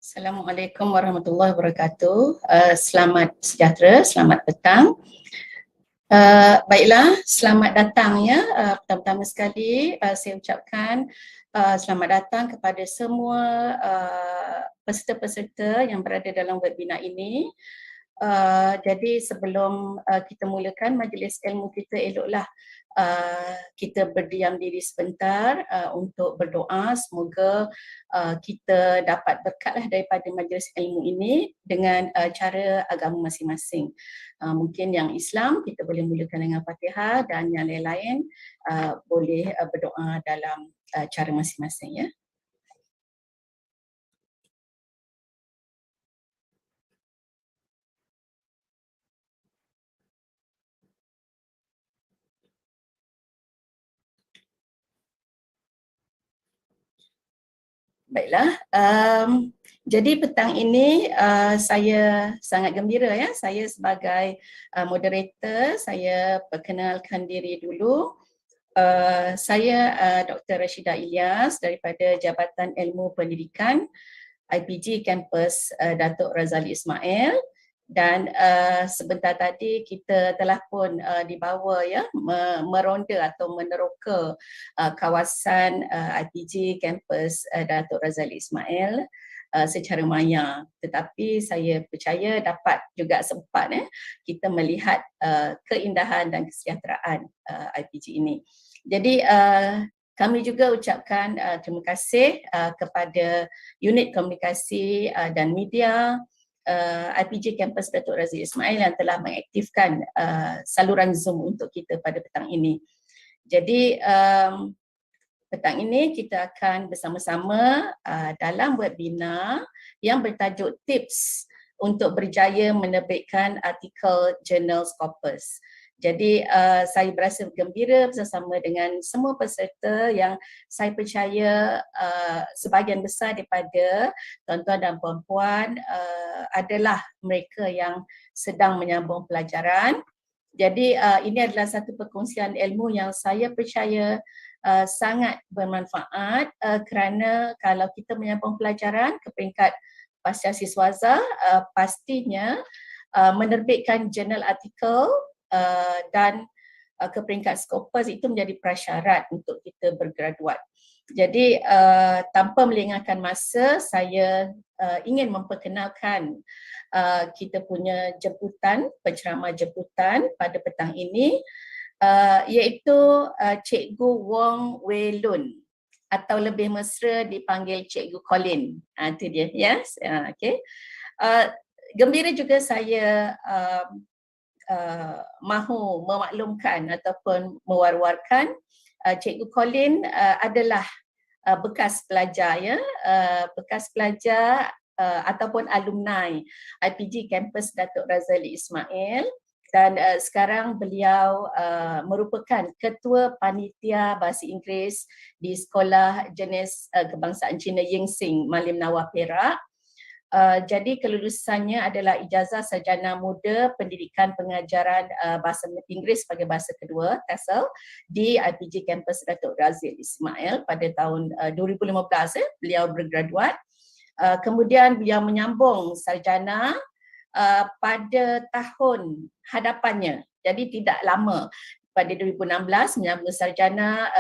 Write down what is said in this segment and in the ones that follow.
Assalamualaikum warahmatullahi wabarakatuh. Selamat sejahtera, selamat petang. Baiklah, selamat datang ya. Pertama-tama sekali saya ucapkan selamat datang kepada semua peserta-peserta yang berada dalam webinar ini. Jadi sebelum kita mulakan majlis ilmu kita, eloklah kita berdiam diri sebentar untuk berdoa. Semoga kita dapat berkatlah daripada majlis ilmu ini dengan cara agama masing-masing. Mungkin yang Islam kita boleh mulakan dengan Fatihah, dan yang lain-lain boleh berdoa dalam cara masing-masing ya. Baiklah, jadi petang ini saya sangat gembira ya. Saya sebagai moderator, saya perkenalkan diri dulu. Saya Dr. Rashidah Ilyas daripada Jabatan Ilmu Pendidikan IPG Kampus Datuk Razali Ismail. Dan sebentar tadi kita telah pun dibawa ya meronda atau meneroka kawasan IPG Kampus Datuk Razali Ismail secara maya. Tetapi saya percaya dapat juga sempat kita melihat keindahan dan kesejahteraan IPG ini. Jadi Kami juga ucapkan terima kasih kepada unit komunikasi dan media IPJ Kampus Datuk Razif Ismail yang telah mengaktifkan saluran Zoom untuk kita pada petang ini. Jadi petang ini kita akan bersama-sama dalam webinar yang bertajuk Tips untuk Berjaya Menerbitkan Artikel Jurnal Scopus. Jadi saya berasa gembira bersama dengan semua peserta yang saya percaya sebahagian besar daripada tuan-tuan dan puan-puan adalah mereka yang sedang menyambung pelajaran. Jadi ini adalah satu perkongsian ilmu yang saya percaya sangat bermanfaat kerana kalau kita menyambung pelajaran ke peringkat pasca siswaza, pastinya menerbitkan jurnal artikel dan ke peringkat Scopus itu menjadi prasyarat untuk kita bergraduat. Jadi tanpa melengahkan masa, saya ingin memperkenalkan kita punya jemputan, penceramah jemputan pada petang ini, iaitu Cikgu Wong Wei Lun atau lebih mesra dipanggil Cikgu Colin. Itu dia, yes. Okay. Gembira juga saya mahu memaklumkan ataupun mewar-warkan Cikgu Colin adalah bekas pelajar, ya, bekas pelajar ataupun alumni IPG Kampus Datuk Razif Ismail, dan sekarang beliau merupakan Ketua Panitia Bahasa Inggeris di Sekolah Jenis Kebangsaan Cina Ying Sing, Malim Nawar, Perak. Jadi kelulusannya adalah ijazah sarjana muda pendidikan pengajaran bahasa Inggeris sebagai bahasa kedua TESOL di IPJ Kampus Datuk Razif Ismail pada tahun 2015 beliau bergraduat. Kemudian beliau menyambung sarjana pada tahun hadapannya, jadi tidak lama, pada 2016 menyambung sarjana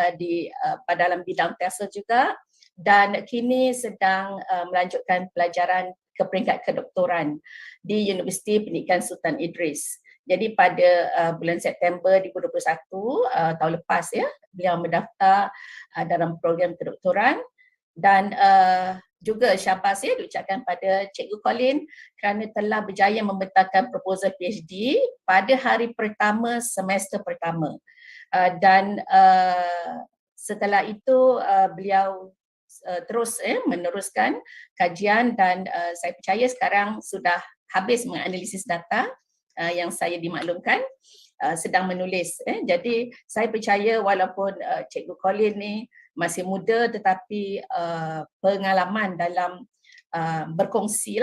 pada dalam bidang TESOL juga, dan kini sedang melanjutkan pelajaran ke peringkat kedoktoran di Universiti Pendidikan Sultan Idris. Jadi pada bulan September 2021 tahun lepas, ya, beliau mendaftar dalam program kedoktoran, dan juga syabas, ya, diucapkan pada Cikgu Colin kerana telah berjaya membentangkan proposal PhD pada hari pertama semester pertama, dan setelah itu beliau terus meneruskan kajian, dan saya percaya sekarang sudah habis menganalisis data yang saya dimaklumkan, sedang menulis. Jadi saya percaya walaupun Cikgu Colin ni masih muda, tetapi pengalaman dalam berkongsi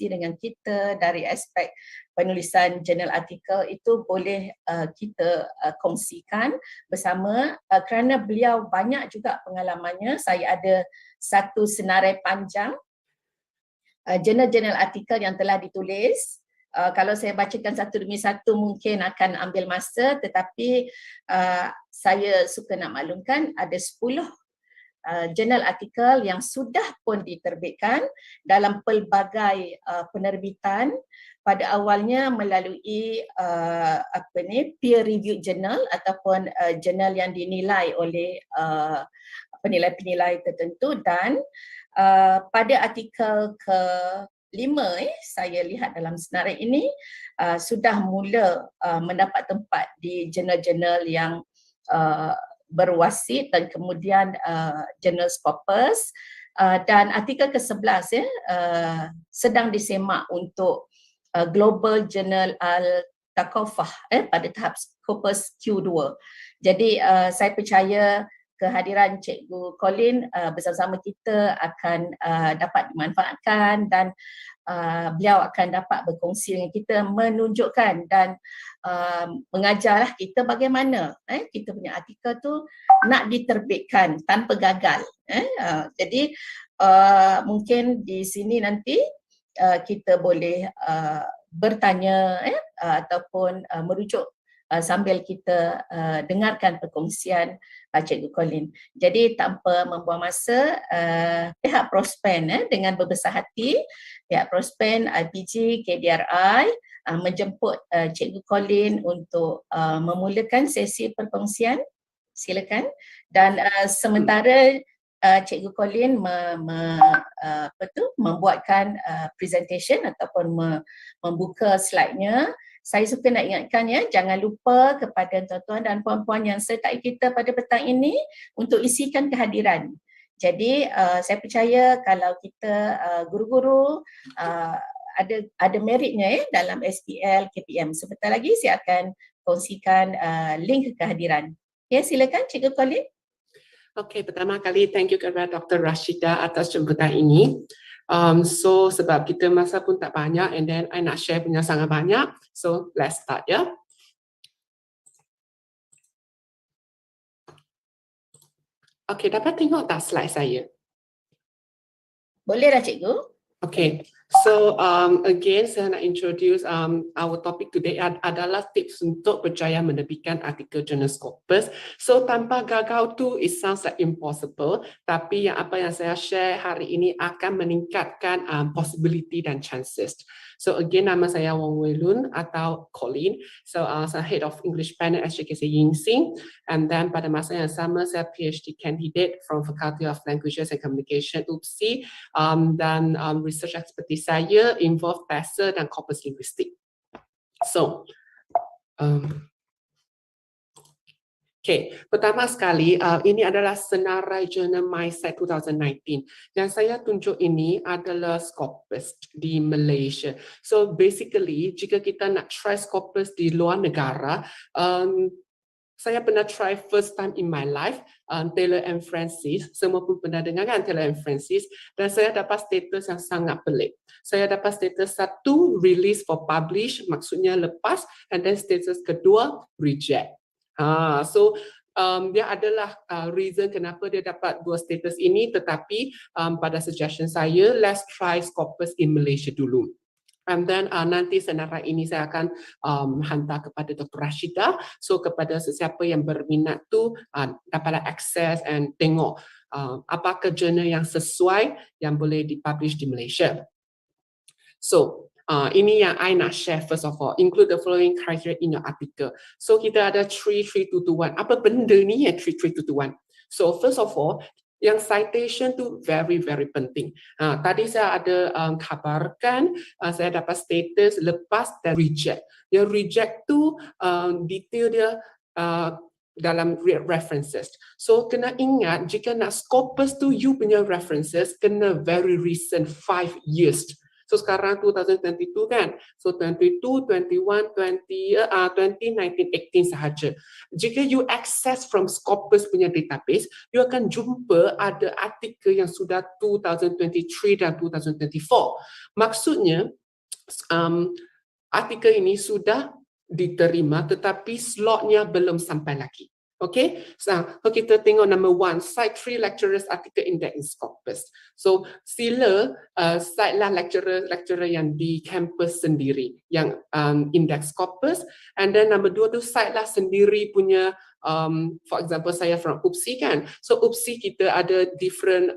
dengan kita dari aspek penulisan jurnal artikel itu boleh kita kongsikan bersama, kerana beliau banyak juga pengalamannya. Saya ada satu senarai panjang jurnal-jurnal artikel yang telah ditulis. Kalau saya bacakan satu demi satu mungkin akan ambil masa, tetapi saya suka nak maklumkan ada 10 jurnal artikel yang sudah pun diterbitkan dalam pelbagai penerbitan, pada awalnya melalui peer review journal ataupun jurnal yang dinilai oleh penilai-penilai tertentu, dan pada artikel ke-5 saya lihat dalam senarai ini sudah mula mendapat tempat di jurnal-jurnal yang berwasit, dan kemudian jurnal Scopus, dan artikel ke-11 sedang disemak untuk Global Journal Al-Thaqafah pada tahap Scopus Q2. Jadi saya percaya kehadiran Cikgu Colin bersama-sama kita akan dapat dimanfaatkan, dan beliau akan dapat berkongsi dengan kita, menunjukkan dan mengajarlah kita bagaimana kita punya artikel tu nak diterbitkan tanpa gagal. Jadi mungkin di sini nanti kita boleh bertanya ataupun merujuk sambil kita dengarkan perkongsian Cikgu Colin. Jadi tanpa membuang masa, pihak Prospen dengan berbesar hati, pihak Prospen, IPG, KDRI menjemput Cikgu Colin untuk memulakan sesi perkongsian. Silakan. Dan sementara Cikgu Colin membuatkan presentation ataupun membuka slide-nya, saya suka nak ingatkan ya, jangan lupa kepada tuan-tuan dan puan-puan yang sertai kita pada petang ini untuk isikan kehadiran. Jadi saya percaya kalau kita guru-guru ada meritnya dalam SPL KPM. Sebentar lagi saya akan kongsikan link kehadiran. Ya, silakan Cikgu Colin. Okey, pertama kali thank you kepada Dr. Rashida atas jemputan ini. So sebab kita masa pun tak banyak and then I nak share punya sangat banyak. So let's start ya. Okey, dapat tengok tak slide saya? Boleh dah Cikgu. Okay, so again saya nak introduce our topic today adalah tips untuk berjaya menerbitkan artikel Jurnal Scopus. So tanpa gagal tu it sounds like impossible, tapi apa yang saya share hari ini akan meningkatkan possibility dan chances. So again, nama saya Wong Wei Lun atau Colin. So saya Head of English Panel SJKC Ying Sing, and then pada masa yang sama saya PhD candidate from Faculty of Languages and Communication UPSI, dan research expertise saya involve TESA dan corpus linguistik. So, okay, pertama sekali, ini adalah senarai jurnal MySite 2019. Yang saya tunjuk ini adalah Scopus di Malaysia. So basically, jika kita nak try Scopus di luar negara, saya pernah try first time in my life, Taylor and Francis. Semua pun pernah dengar kan Taylor and Francis. Dan saya dapat status yang sangat pelik. Saya dapat status 1, release for publish, maksudnya lepas. And then status kedua, reject. So dia adalah reason kenapa dia dapat 2 status ini. Tetapi pada suggestion saya, let's try Scopus in Malaysia dulu. And then nanti senarai ini saya akan hantar kepada Dr. Rashida. So kepada sesiapa yang berminat tu dapatlah akses and tengok apakah jurnal yang sesuai yang boleh dipublish di Malaysia. So ini yang I nak share first of all. Include the following criteria in your article. So kita ada 3-3-2-1. Apa benda ni yang 3-3-2-1? So first of all, yang citation tu very penting. Tadi saya ada kabarkan saya dapat status lepas dan reject. Yang reject tu detail dia dalam references. So kena ingat jika nak Scopus tu you punya references kena very recent 5 years. So sekarang 2022 kan. So 22, 21, 20, 19, 18 sahaja. Jika you access from Scopus punya database, you akan jumpa ada artikel yang sudah 2023 dan 2024. Maksudnya artikel ini sudah diterima tetapi slotnya belum sampai lagi. Okay, so kita tengok number 1, cite 3 lecturers article index in Scopus. So sila cite lah lecturer yang di campus sendiri yang index Scopus, and then number 2 tu cite lah sendiri punya for example saya from UPSI kan. So UPSI kita ada different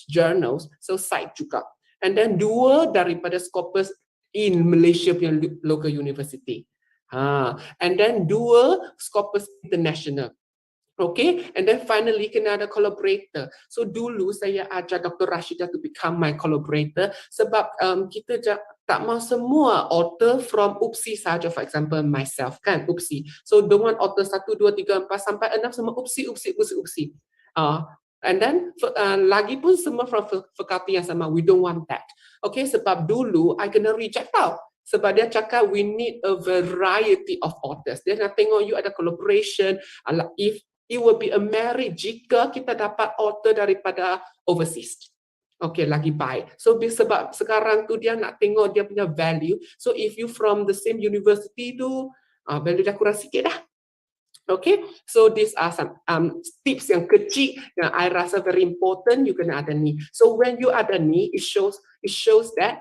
journals, so cite juga. And then 2 daripada Scopus in Malaysia punya local university. And then 2 Scopus international. Okay, and then finally kena ada collaborator. So dulu saya ajar Dr. Rashida to become my collaborator sebab kita tak mahu semua author from UPSI saja, for example myself kan UPSI. So dengan author 1, 2, 3, 4 sampai 6 semua UPSI. And then lagi pun semua from faculty yang sama. We don't want that. Okay, sebab dulu I kena reject tau. Sebab dia cakap we need a variety of authors. Dia nak tengok you ada collaboration. If it will be a merit jika kita dapat author daripada overseas. Okay, lagi baik. So sebab sekarang tu dia nak tengok dia punya value. So if you from the same university tu, value dia kurang sikit dah. Okay, so these are some tips yang kecil yang I rasa very important you kena ada ni. So when you ada ni, it shows that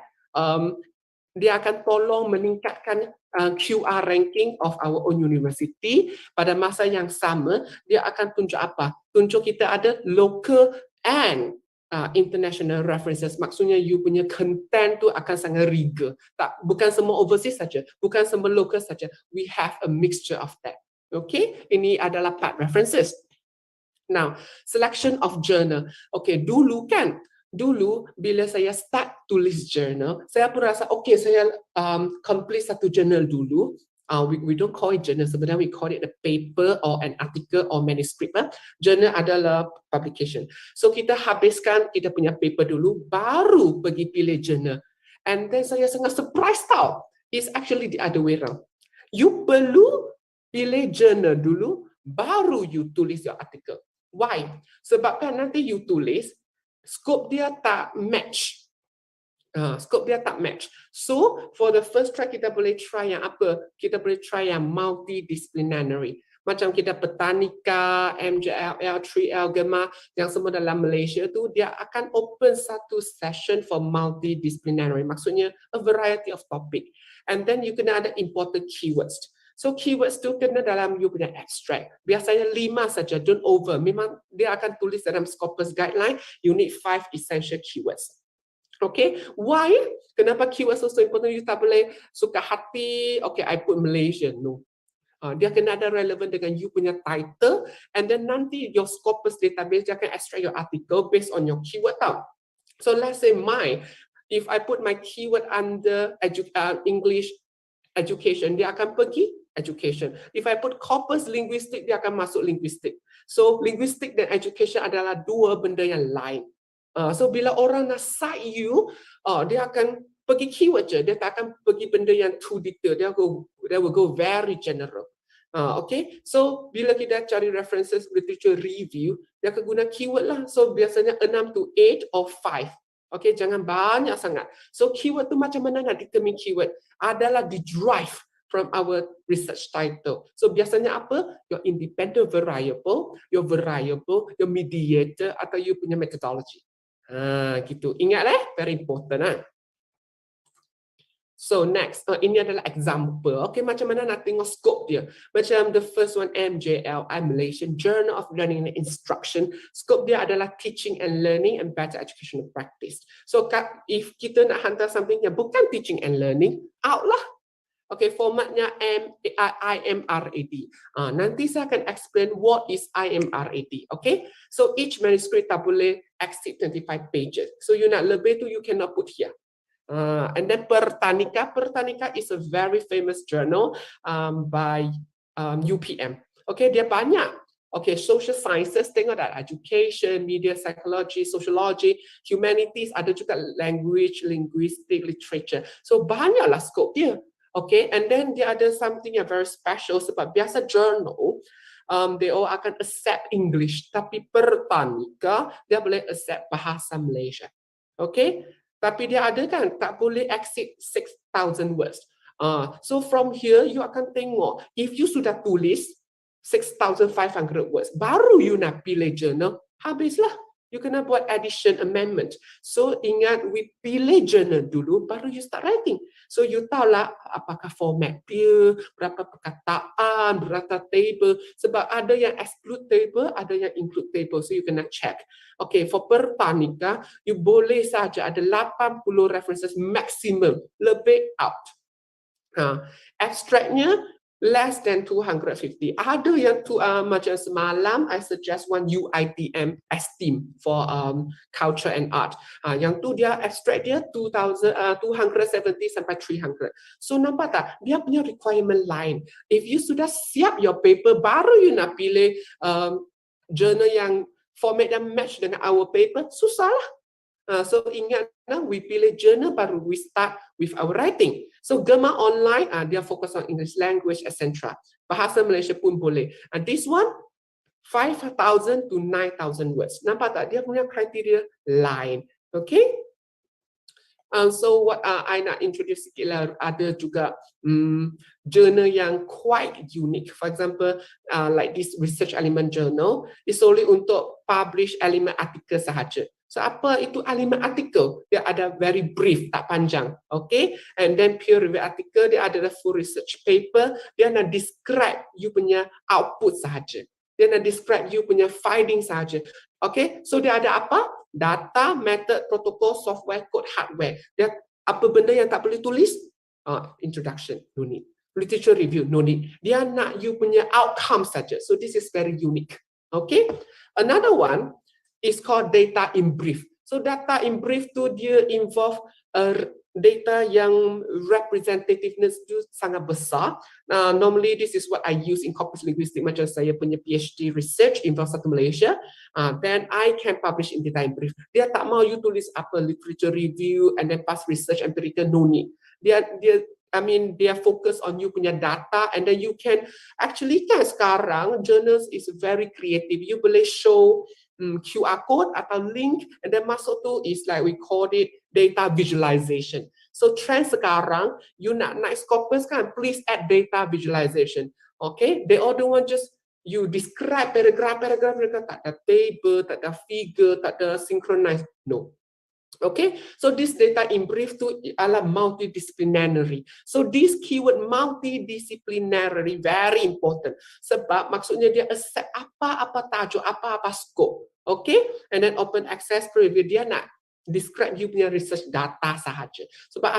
dia akan tolong meningkatkan QR ranking of our own university. Pada masa yang sama, dia akan tunjuk apa? Tunjuk kita ada local and international references. Maksudnya you punya content tu akan sangat rigor. Bukan semua overseas saja, bukan semua local saja. We have a mixture of that. Okay, ini adalah part references. Now, selection of journal. Okay, dulu bila saya start tulis journal, saya pun rasa okay, saya complete satu journal dulu. We don't call it journal, sebenarnya we call it a paper or an article or manuscript. Journal adalah publication. So kita habiskan kita punya paper dulu, baru pergi pilih journal. And then saya sangat surprised tau. It's actually the other way around. You perlu pilih journal dulu, baru you tulis your article. Why? Sebab kan nanti you tulis, scope dia tak match. Scope dia tak match. So, for the first try, kita boleh try yang apa? Kita boleh try yang multidisciplinary. Macam kita Petanika, MJLL, 3L, Gemma, yang semua dalam Malaysia tu, dia akan open satu session for multidisciplinary. Maksudnya, a variety of topic. And then you kena ada important keywords. So keywords tu kena dalam you punya abstract. Biasanya 5 saja, don't over. Memang dia akan tulis dalam Scopus guideline, you need 5 essential keywords. Okay, why? Kenapa keywords so important? You tak boleh suka hati, okay, I put Malaysian. No. Dia kena ada relevant dengan you punya title, and then nanti your Scopus database dia akan extract your article based on your keyword tau. So let's say if I put my keyword under English education, dia akan pergi education. If I put corpus linguistic, dia akan masuk linguistic. So linguistic dan education adalah dua benda yang lain. So bila orang nak cite you, dia akan pergi keyword je, dia tak akan pergi benda yang too detail. They will go very general. Okay, so bila kita cari references literature review, dia akan guna keyword lah. So biasanya 6 to 8 or 5. Okay, jangan banyak sangat. So keyword tu macam mana nak determine keyword? Adalah derive from our research title. So biasanya apa? Your independent variable, your mediator, atau you punya methodology. Gitu. Ingat very important. So next, ini adalah example. Okay, macam mana nak tengok scope dia? Macam the first one, MJLI, Malaysian Journal of Learning and Instruction. Scope dia adalah teaching and learning and better educational practice. So if kita nak hantar something yang bukan teaching and learning, out lah. Okay, formatnya IMRAD. Nanti saya akan explain what is IMRAD. Okay, so each manuscript tak boleh exceed 25 pages. So you nak lebih tu you cannot put here. And then Pertanika is a very famous journal by UPM. Okay, dia banyak. Okay, social sciences, tengok dah education, media psychology, sociology, humanities, ada juga language, linguistic, literature. So banyaklah scope dia. Okay, and then dia ada something yang very special sebab biasa journal, they all akan accept English, tapi Pertanika dia boleh accept bahasa Malaysia. Okay. Tapi dia ada kan, tak boleh exceed 6,000 words. So from here, you akan tengok, if you sudah tulis 6,500 words, baru you nak pilih journal, habislah. You kena buat addition, amendment. So ingat, we pilih journal dulu, baru you start writing. So you tahulah apakah format dia, berapa perkataan, berapa table. Sebab ada yang exclude table, ada yang include table. So you kena check. Okay, for Pertanika, you boleh saja ada 80 references maximum, lebih out. Abstractnya, less than 250. Ada yang macam semalam, I suggest one UITM esteem for culture and art. Yang tu dia abstract dia 270 sampai 300. So nampak tak? Dia punya requirement lain. If you sudah siap your paper, baru you nak pilih journal yang format yang match dengan our paper, susahlah. So ingat, we pilih journal baru we start with our writing. So Gemma online, dia fokus on English language, etc. Bahasa Malaysia pun boleh. And this one, 5,000 to 9,000 words. Nampak tak? Dia punya kriteria lain. Okay? So what I nak introduce sikit lah, ada juga journal yang quite unique. For example, like this research element journal, is only untuk publish element artikel sahaja. So apa itu element artikel? Dia ada very brief, tak panjang. Okay? And then peer review article, dia ada full research paper, dia nak describe you punya output sahaja. Dia nak describe you punya finding sahaja. Okay? So dia ada apa? Data, method, protocol, software, code, hardware. Dia apa benda yang tak boleh tulis? Introduction, no need. Literature review, no need. Dia nak you punya outcome saja. So this is very unique. Okay, another one is called data in brief. So data in brief tu dia involve data yang representativeness tu sangat besar. Normally this is what I use in corpus linguistic macam saya punya PhD research involve satu Malaysia. Then I can publish in data in brief. Dia tak mau you tulis apa literature review and then past research empirical, no need. Dia focus on you punya data and then you can actually kan sekarang journals is very creative. You boleh show QR code atau link and then masuk tu is like we call it data visualization. So trend sekarang you nak naik Scopus kan, please add data visualization. Okay, they all don't want just you describe paragraph, tak ada table, tak ada figure, tak ada synchronize. No. Okay, so this data in brief tu adalah multidisciplinary. So this keyword multidisciplinary very important sebab maksudnya dia accept apa-apa tajuk, apa-apa scope. Okay, and then open access preview dia nak describe you punya research data sahaja. Sebab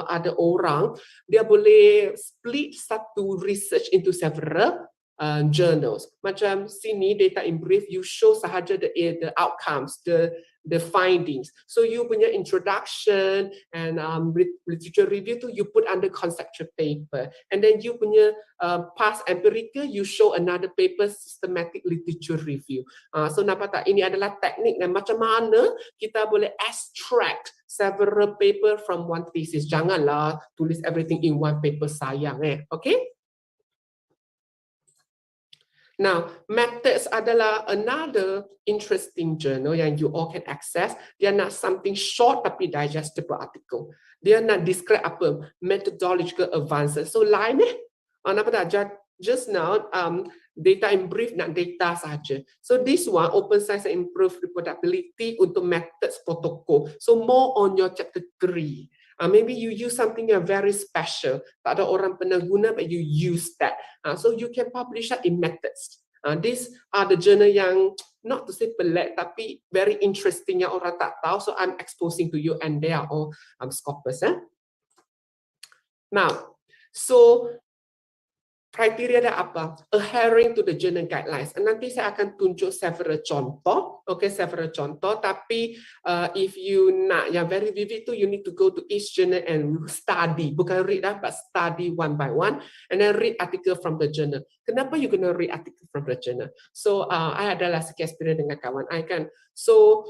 ada orang dia boleh split satu research into several journals. Macam sini data in brief you show sahaja the outcomes, the findings. So you punya introduction and literature review tu you put under conceptual paper, and then you punya past empirical you show another paper systematic literature review. So nampak tak, ini adalah teknik dan macam mana kita boleh extract several paper from one thesis. Janganlah tulis everything in one paper, sayang okay. Now, methods adalah another interesting journal yang you all can access. Dia nak something short tapi digestible article. Dia nak describe apa? Methodological advances. So lain nampak tak? Just now, data in brief nak data saja. So this one, open science and improve reproducibility untuk methods protocol. So more on your chapter 3. Maybe you use something yang very special. Tak ada orang pernah guna, but you use that. So you can publish that in methods. These are the journal yang not to say pelik, tapi very interesting yang orang tak tahu. So I'm exposing to you, and they are all Scopus. Now, so kriteria dia apa? Adhering to the journal guidelines. Nanti saya akan tunjuk several contoh, okay, several contoh. Tapi if you nak yang very vivid tu, you need to go to each journal and study. Bukan read but study one by one, and then read article from the journal. Kenapa you gonna read article from the journal? So I adalah sikit experience dengan kawan I kan. So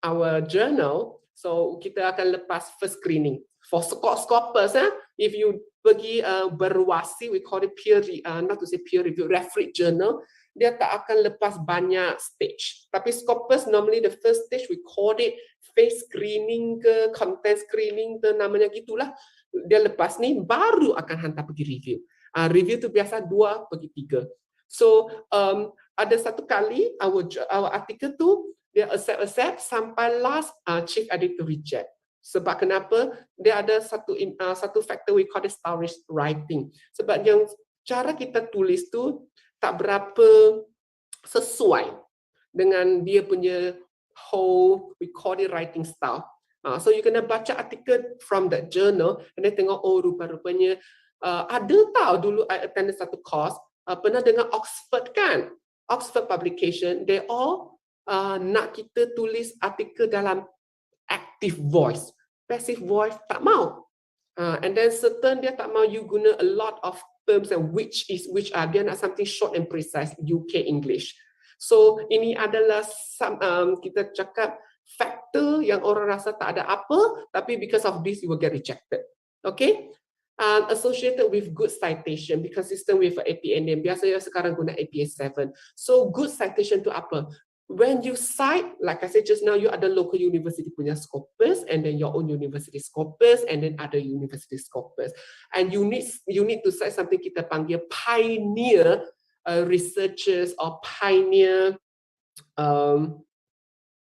our journal, so kita akan lepas first screening for Scopus. If you pergi berwasi, we call it peer, not to say peer review, refereed journal, dia tak akan lepas banyak stage. Tapi Scopus normally the first stage we call it face screening ke, content screening ke, namanya gitulah. Dia lepas ni baru akan hantar pergi review. Review tu biasa 2 pergi 3. So ada satu kali our article tu dia accept sampai last chief editor reject. Sebab kenapa? Dia ada satu factor we call it storage writing. Sebab yang cara kita tulis tu tak berapa sesuai dengan dia punya whole we call it writing style. So you kena baca artikel from that journal and then tengok rupa-rupanya ada tahu dulu I attended satu course pernah dengar Oxford kan? Oxford publication they all nak kita tulis artikel dalam active voice. Passive voice tak mau. And then certain dia tak mau you guna a lot of terms and which are dia nak something short and precise UK English. So ini adalah kita cakap factor yang orang rasa tak ada apa, tapi because of this you will get rejected. Okay? Associated with good citation, be consistent with APA. Biasanya sekarang guna APA 7. So good citation tu apa? When you cite, like I said just now, you ada local university punya Scopus, and then your own university Scopus, and then other university Scopus. And you need to cite something kita panggil pioneer researchers or pioneer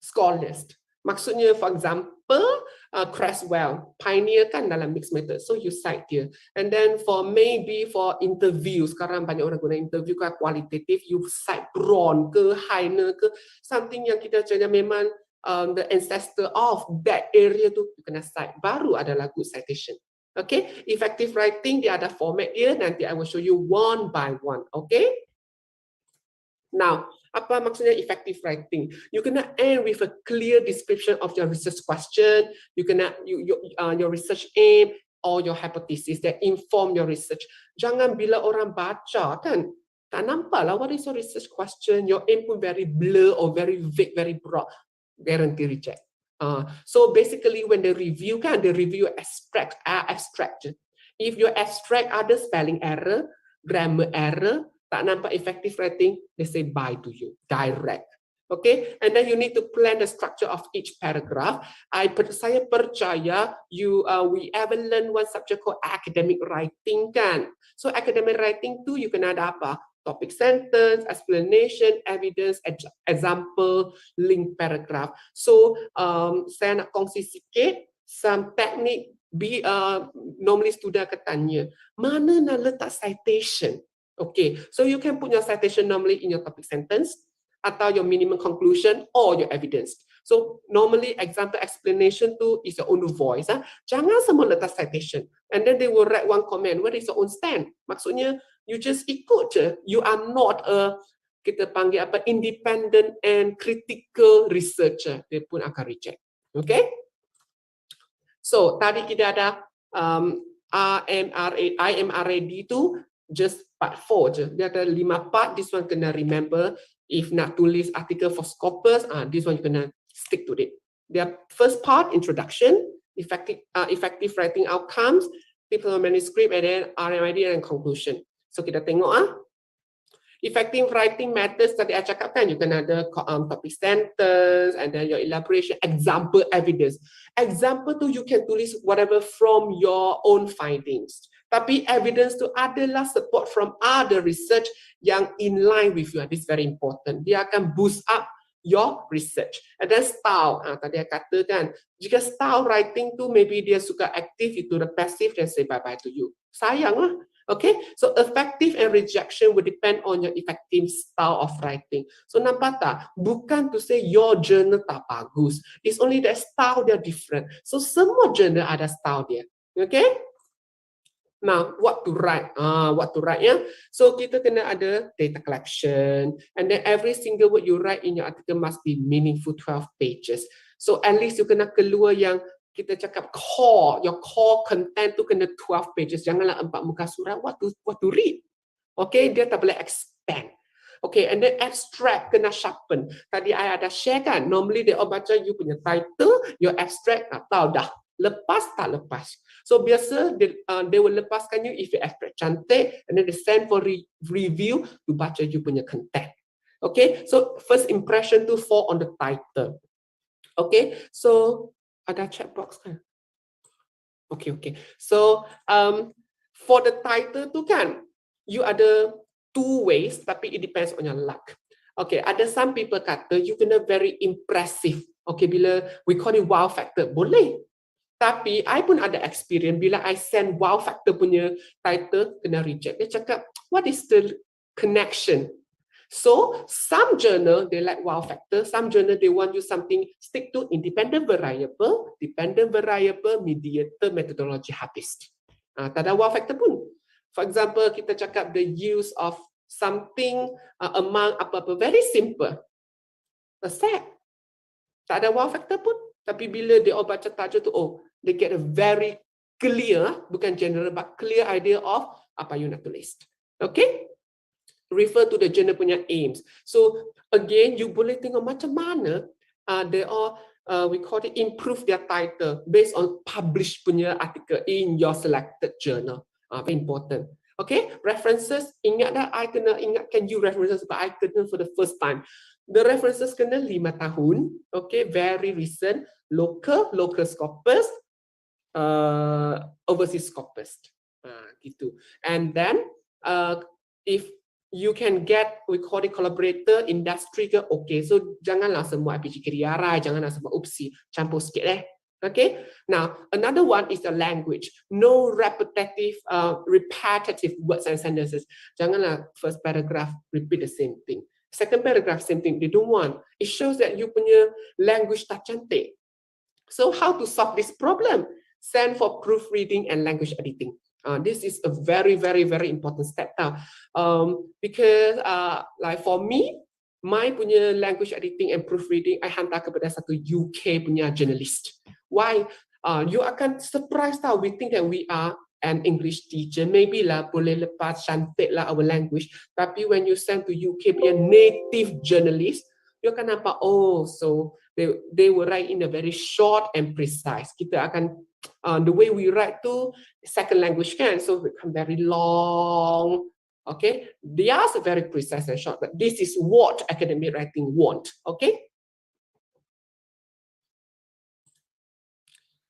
scholars. Maksudnya, for example, Creswell, pioneer kan dalam mixed method, so you cite dia. And then maybe for interview, sekarang banyak orang guna interview kan kualitatif, you cite Braun ke, Heine ke, something yang kita cakap memang the ancestor of that area tu, you kena cite. Baru adalah good citation. Okay, effective writing dia ada format dia, nanti I will show you one by one. Okay. Now, apa maksudnya effective writing? You kena end with a clear description of your research question. You kena your research aim or your hypothesis that inform your research. Jangan bila orang baca kan, tak nampak lah what is your research question. Your aim pun very blur or very vague, very broad. Guarantee reject. So basically, when they review kan, they review abstract. If your abstract ada spelling error, grammar error, tak nampak effective writing, they say bye to you, direct. Okay, and then you need to plan the structure of each paragraph. Saya percaya we ever learn one subject called academic writing kan. So academic writing tu you kena ada apa? Topic sentence, explanation, evidence, example, link paragraph. So saya nak kongsi sikit some technique. Normally student akan tanya, mana nak letak citation? Okay, so you can put your citation normally in your topic sentence, atau your minimum conclusion or your evidence. So normally example explanation tu is your own voice. Jangan semua letak citation. And then they will write one comment, what is your own stand? Maksudnya you just ikut je. You are not a, kita panggil apa, independent and critical researcher. Dia pun akan reject. Okay? So tadi kita ada IMRAD tu just part 4 je. Dia ada 5 part. This one kena remember. If nak tulis artikel for Scopus, this one you kena stick to it. Their first part, introduction, effective writing outcomes, tips on manuscript, and then RMID and conclusion. So kita tengok effective writing methods tadi saya cakap kan, you kena ada topic sentence, and then your elaboration, example, evidence. Example tu you can tulis whatever from your own findings. Tapi evidence tu adalah support from other research yang in line with you. This is very important. Dia akan boost up your research. And then style, tadi saya kata kan, jika style writing tu maybe dia suka active, itu the passive, then say bye-bye to you. Sayang lah. Okay, so effective and rejection will depend on your effective style of writing. So nampak tak? Bukan to say your journal tak bagus. It's only the style dia different. So semua journal ada style dia. Okay? Now, what to write? What to write ya? So kita kena ada data collection, and then every single word you write in your article must be meaningful 12 pages. So at least you kena keluar yang kita cakap core, your core content tu kena 12 pages. Janganlah 4 muka surat, what to read. Okay, dia tak boleh expand. Okay, and then abstract kena sharpen. Tadi I ada share kan, normally dia baca you punya title, your abstract, tahu dah. Lepas tak lepas. So biasa they will lepaskan you if you abstract cantik, and then they send for review to baca you punya content. Okay, so first impression to fall on the title. Okay, so ada chat box kan? Okay. So for the title tu kan, you ada 2 ways, tapi it depends on your luck. Okay, ada some people kata you kena very impressive. Okay, bila we call it wow factor, boleh. Tapi I pun ada experience bila I send wow factor punya title kena reject. Dia cakap, what is the connection? So some journal they like wow factor, some journal they want you something stick to independent variable, dependent variable, mediator, methodology, habis. Tak ada wow factor pun. For example, kita cakap the use of something among apa-apa very simple. Accept. Tak ada wow factor pun. Tapi bila dia baca tajuk tu, they get a very clear, bukan general, but clear idea of apa you nak tulis. Okay? Refer to the journal punya aims. So again, you boleh tengok macam mana they all we call it improve their title based on published punya article in your selected journal. Very important. Okay, references. Ingat dah, I kena ingatkan you references, but I kena for the first time. The references kena 5 tahun. Okay, very recent. Local Scopus, overseas Scopus. Gitu. And then if you can get, we call it collaborator, industry ke, okay. So janganlah semua IPG Kiriara, janganlah semua UPSI, campur sikit Okay. Now another one is the language. No repetitive words and sentences. Janganlah first paragraph repeat the same thing. Second paragraph same thing. They don't want. It shows that you punya language tak cantik. So how to solve this problem? Send for proofreading and language editing. This is a very, very, very important step now. Because like for me, my punya language editing and proofreading, I hantar kepada satu UK punya journalist. Why? You akan surprise tau. We think that we are an English teacher. Maybe lah boleh lepas cantik lah our language. Tapi when you send to UK punya native journalist, you akan nampak, oh, so they will write in a very short and precise. Kita akan, the way we write tu, second language kan, so become very long. Okay, they are very precise and short, but this is what academic writing want. Okay.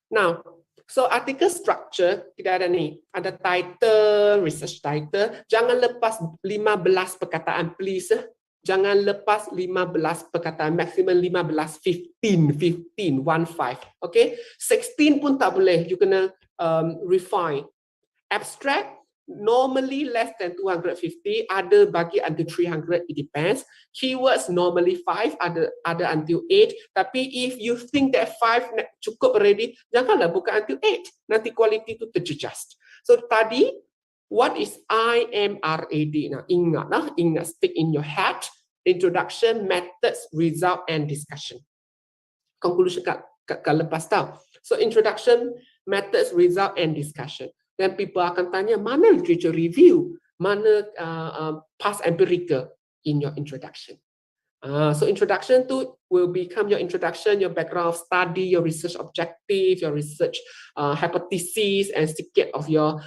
Now, so article structure kita ada ni, ada title, research title. Jangan lepas 15 perkataan, please. Jangan lepas 15 perkataan, maximum 15, 15. Okay, 16 pun tak boleh. You kena refine. Abstract. Normally less than 250, ada bagi until 300, it depends. Keywords normally 5, ada until 8. Tapi if you think that 5 cukup already, janganlah buka until 8. Nanti quality tu terjejas. So tadi, what is IMRAD? Nah, ingat, stick in your head. Introduction, methods, result, and discussion. Conclusion kat lepas tau. So introduction, methods, result, and discussion. Then people akan tanya, mana literature review, mana past empirical in your introduction. So introduction tu will become your introduction, your background of study, your research objective, your research hypothesis, and sikit of your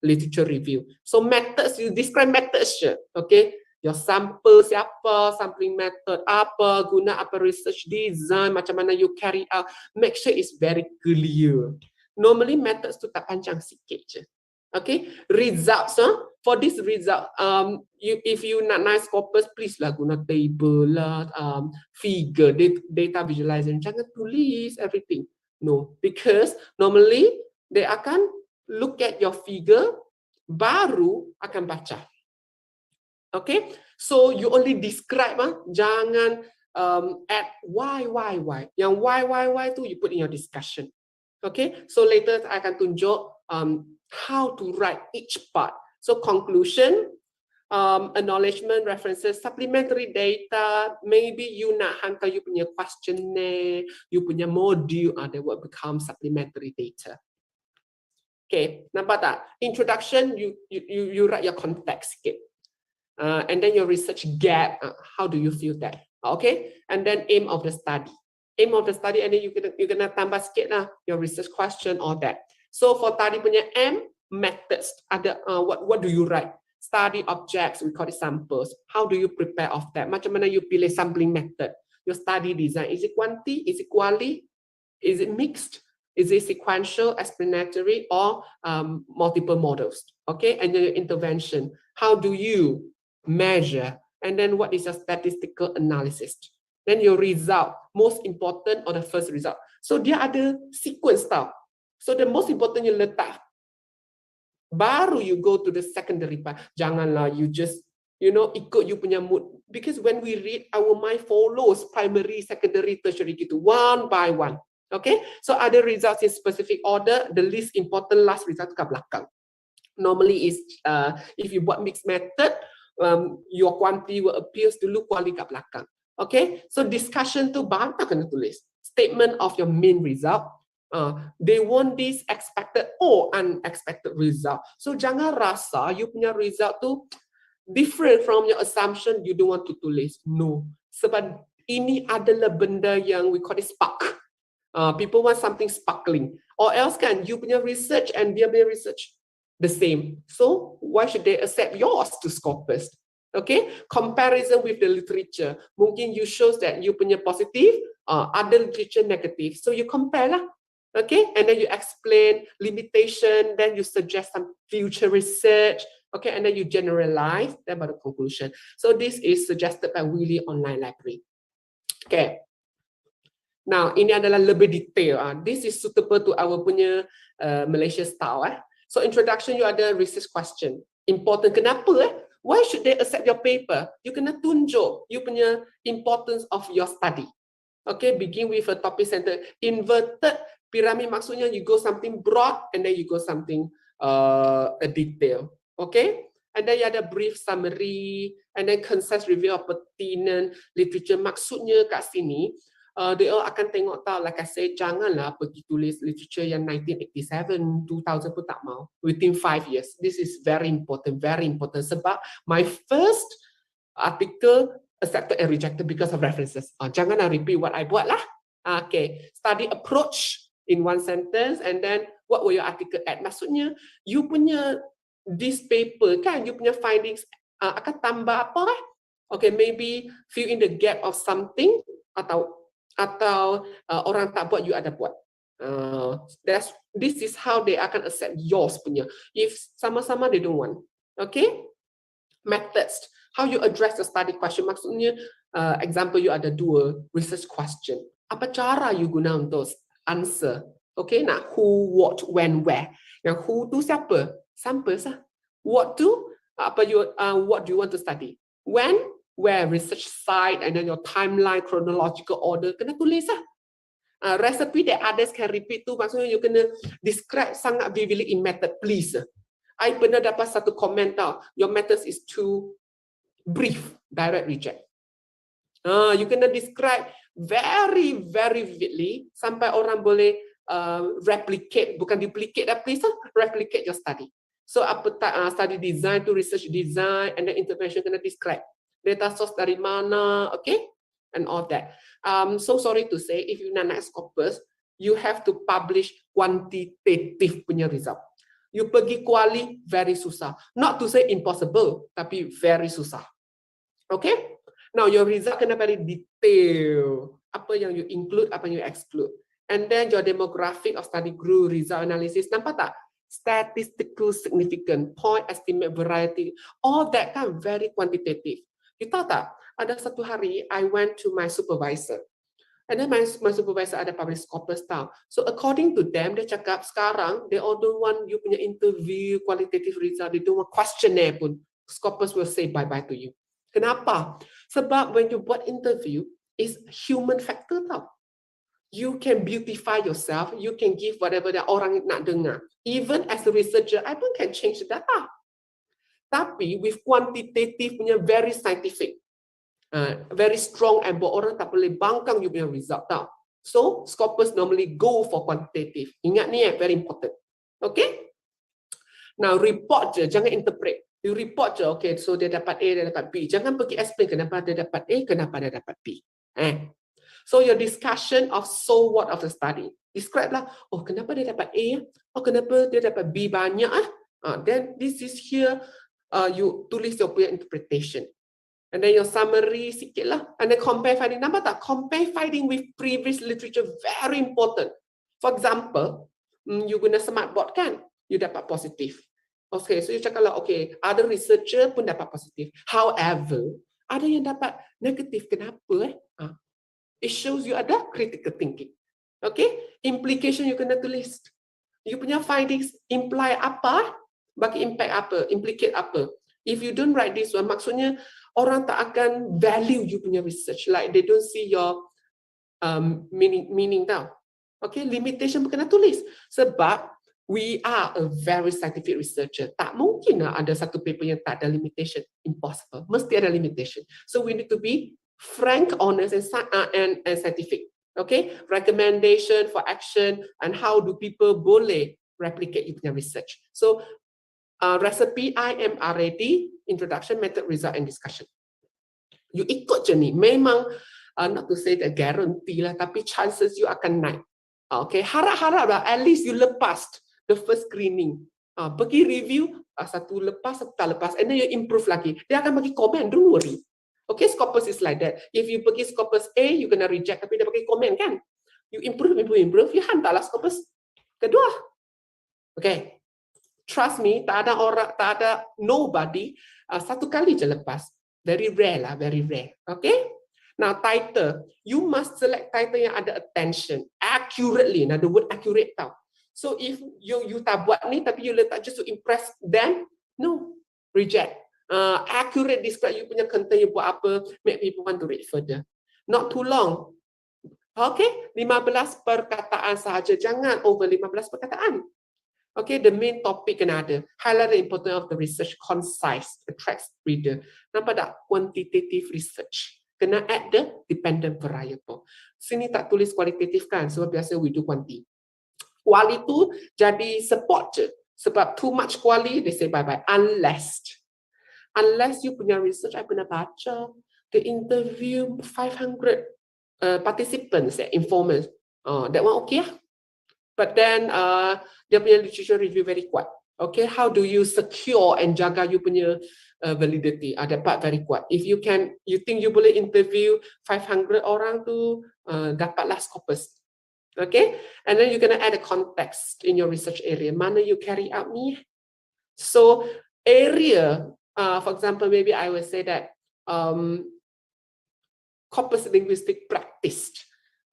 literature review. So methods, you describe methods je, okay? Your sample siapa, sampling method apa, guna apa research design, macam mana you carry out. Make sure it's very clear. Normally methods tu tak panjang sikit je. Okay, results. For this result, if you nak nice Scopus, please lah guna table lah, figure, data visualization. Jangan tulis everything. No, because normally they akan look at your figure, baru akan baca. Okay, so you only describe, jangan add why. Yang why tu you put in your discussion. Okay, so later I akan tunjuk how to write each part. So conclusion, acknowledgement, references, supplementary data. Maybe you nak hantar you punya questionnaire, you punya module, that will become supplementary data. Okay, nampak tak? Introduction, you write your context sikit. And then your research gap, how do you feel that? Okay, and then aim of the study. Aim of the study, and then you gonna tambah sikit lah your research question, all that. So for tadi punya M, methods. Ada what do you write? Study objects, we call it samples. How do you prepare of that? Macam mana you pilih sampling method? Your study design, is it quanti? Is it quali? Is it mixed? Is it sequential, explanatory, or multiple models? Okay, and then your intervention. How do you measure? And then what is your statistical analysis? Then your result, most important or the first result. So dia ada sequence tau. So the most important you letak. Baru you go to the secondary part. Janganlah you just, ikut you punya mood. Because when we read, our mind follows primary, secondary, tertiary gitu, one by one. Okay? So other results in specific order, the least important last result kat belakang. Normally is, if you buat mixed method, your quantity will appear dulu, quality kat belakang. Okay, so discussion tu bantah kena tulis. Statement of your main result. They want this expected or unexpected result. So jangan rasa you punya result tu different from your assumption, you don't want to tulis. No, sebab ini adalah benda yang we call it spark. People want something sparkling. Or else kan, you punya research and dia punya research the same. So why should they accept yours to Scopus? Okay, comparison with the literature. Mungkin you shows that you punya positive, other literature negative. So you compare lah. Okay, and then you explain limitation, then you suggest some future research. Okay, and then you generalize, then baru conclusion. So this is suggested by Willy Online Library. Okay. Now, ini adalah lebih detail. This is suitable to our punya Malaysia style. So introduction, you ada research question. Important, kenapa? Why should they accept your paper? You kena tunjuk you punya importance of your study. Okay, begin with a topic center. Inverted pyramid maksudnya you go something broad and then you go something a detail. Okay, and then ada brief summary, and then concise review of pertinent literature. Maksudnya kat sini, dia akan tengok tahu, like I say, janganlah pergi tulis literature yang 1987, 2000 pun tak mau. Within 5 years. This is very important, sebab my first article accepted and rejected because of references. Janganlah repeat what I buat lah. Okay, study approach in one sentence, and then what will your article add? Maksudnya, you punya this paper kan, you punya findings akan tambah apa? Okay, maybe fill in the gap of something, atau orang tak buat, you ada buat. This is how they akan accept yours punya. If sama-sama they don't want. Okay? Methods. How you address the study question. Maksudnya, example you ada 2 research question. Apa cara you guna untuk answer? Okay, nak who, what, when, where. Yang who tu siapa? Samples lah. What tu? What do you want to study? When, where, research site, and then your timeline, chronological order. Kena tulis lah. Recipe that others can repeat tu, maksudnya you kena describe sangat vividly in method, please. I pernah dapat satu komen tau, your methods is too brief, direct reject. You kena describe very vividly sampai orang boleh replicate, bukan duplicate dah, please replicate your study. So apa study design to research design, and then intervention kena describe. Data source dari mana, okay? And all that. So sorry to say, if you nak Scopus, you have to publish quantitative punya result. You pergi kuali, very susah. Not to say impossible, tapi very susah. Okay? Now your result kena very detail. Apa yang you include, apa yang you exclude. And then your demographic of study group result analysis. Nampak tak? Statistical significant, point estimate variety. All that kan very quantitative. You tahu tak? Ada satu hari, I went to my supervisor. And then my supervisor ada publish Scopus tau. So according to them, dia cakap sekarang, they all don't want you punya interview, qualitative result, they don't want questionnaire pun. Scopus will say bye-bye to you. Kenapa? Sebab when you buat interview, is human factor tau. You can beautify yourself, you can give whatever that orang nak dengar. Even as a researcher, I pun can change the data. Tapi with quantitative punya very scientific, very strong, and buat orang tak boleh bangkang you punya result tau. So Scopus normally go for quantitative. Ingat ni very important. Okay? Now report je, jangan interpret. You report je, okay, so dia dapat A, dia dapat B. Jangan pergi explain kenapa dia dapat A, kenapa dia dapat B. So your discussion of so what of the study. Describe lah, oh kenapa dia dapat A, oh kenapa dia dapat B banyak. Then this is here, you tulis your punya interpretation. And then your summary sikit lah. And then compare finding. Nampak tak? Compare finding with previous literature, very important. For example, you guna smartboard kan? You dapat positif. Okay, so you cakap lah, okay, ada researcher pun dapat positif. However, ada yang dapat negatif. Kenapa? It shows you ada critical thinking. Okay, implication you kena tulis. You punya findings imply apa? Bagi impact apa? Implicate apa? If you don't write this one, maksudnya orang tak akan value you punya research. Like they don't see your meaning tau. Okay, limitation pun kena tulis. Sebab we are a very scientific researcher. Tak mungkin ada satu paper yang tak ada limitation. Impossible. Mesti ada limitation. So we need to be frank, honest, and scientific. Okay, recommendation for action and how do people boleh replicate you punya research. So recipe I am ready, introduction, method, result, and discussion. You ikut je ni. Memang not to say that guarantee lah, tapi chances you akan naik. Okay, harap-harap lah, at least you lepas the first screening. Pergi review, satu lepas, satu tak lepas, and then you improve lagi. Dia akan bagi komen, don't worry. Okay, Scopus is like that. If you pergi Scopus A, you kena reject, tapi dia bagi komen kan. You improve, you hantarlah Scopus kedua. Okay, trust me, tak ada orang, tak ada nobody, satu kali je lepas. Very rare lah, very rare. Okay? Now title, you must select title yang ada attention, accurately. Nah, the word accurate tau. So if you tak buat ni, tapi you letak just to impress them, no, reject. Accurate describe you punya content, you buat apa, make people want to read further. Not too long. Okay, 15 perkataan sahaja, jangan over 15 perkataan. Okay, the main topic kena ada. Highlight the importance of the research, concise, attracts reader. Nampak tak? Quantitative research. Kena add the dependent variable. Sini tak tulis kualitatif kan, sebab biasa we do quanti. Quali tu jadi support je. Sebab too much quali, they say bye-bye. Unless you punya research, I pernah baca, they interview 500 participants, informers. That one okay lah. But then dia punya literature review very kuat. Okay, how do you secure and jaga you punya validity? That part very kuat. If you think you boleh interview 500 orang tu, dapatlah Scopus. Okay, and then you're gonna add a context in your research area. Mana you carry out ni? So area, for example, maybe I will say that corpus linguistic practiced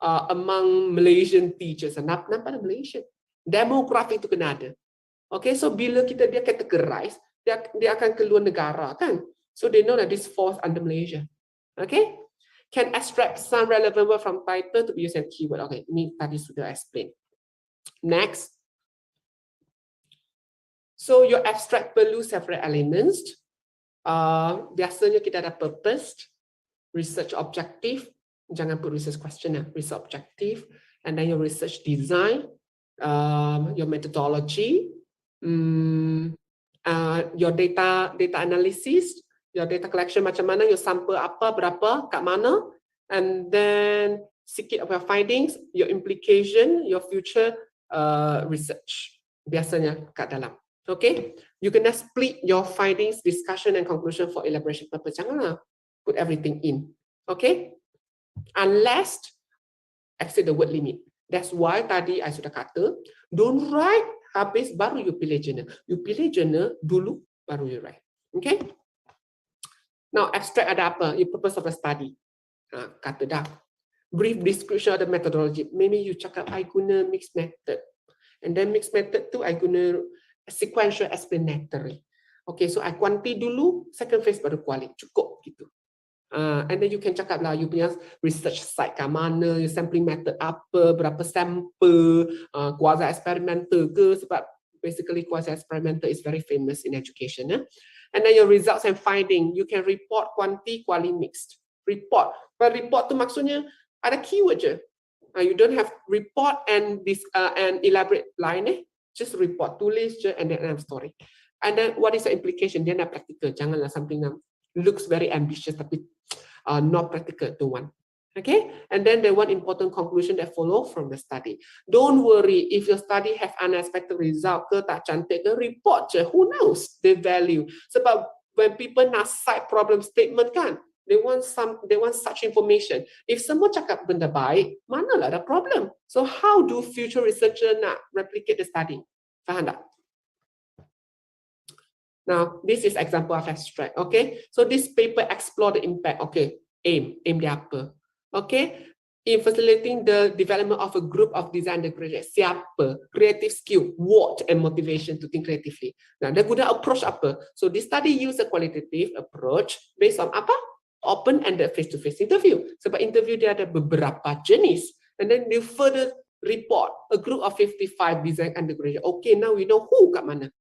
among Malaysian teachers. Nampak ada Malaysian. Demografi itu kena ada. Okay, so bila dia categorize, dia akan keluar negara kan. So they know that this falls under Malaysia. Okay, can extract some relevant word from title to be used as keyword. Okay, ini tadi sudah explain. Next. So your abstract perlu several elements. Biasanya kita ada purpose, research objective. Jangan put research question, research objective, and then your research design, your methodology, your data analysis, your data collection macam mana, your sample apa, berapa, kat mana, and then sikit of your findings, your implication, your future research. Biasanya kat dalam. Okay, you can split your findings, discussion, and conclusion for elaboration purpose. Janganlah put everything in. Okay. Unless exceed the word limit. That's why tadi I sudah kata, don't write habis baru you pilih journal. You pilih journal dulu baru you write. Okay? Now abstract ada apa? Your purpose of the study. Kata dah. Brief description of the methodology. Maybe you cakap I guna mixed method. And then mixed method tu I guna sequential explanatory. Okay, so I quanti dulu, second phase baru quali. Cukup gitu. And then you can cakap lah, you punya research site kat mana, your sampling method apa, berapa sampel, quasi experimental ke, sebab basically quasi experimental is very famous in education. And then your results and finding, you can report quanti, quali mixed. Report. But report tu maksudnya ada keyword je. You don't have report and elaborate line just report, tulis je and then have story. And then what is the implication? Dia nak practical, janganlah something that looks very ambitious tapi not practical to one. Okay, and then the one important conclusion that follow from the study. Don't worry if your study have unexpected result ke tak cantik ke, report je. Who knows the value? Sebab when people nak cite problem statement kan, they want such information. If semua cakap benda baik, manalah ada problem. So how do future researcher nak replicate the study? Faham tak? Now, this is example of abstract, okay? So this paper explore the impact, okay? Aim dia apa? Okay? In facilitating the development of a group of design the project. Siapa? Creative skill, what and motivation to think creatively. Now, dia guna approach apa? So this study use a qualitative approach based on apa? Open-ended face-to-face interview. Sebab interview dia ada beberapa jenis. And then they further report a group of 55 design undergraduate. Okay, now we know who kat mana.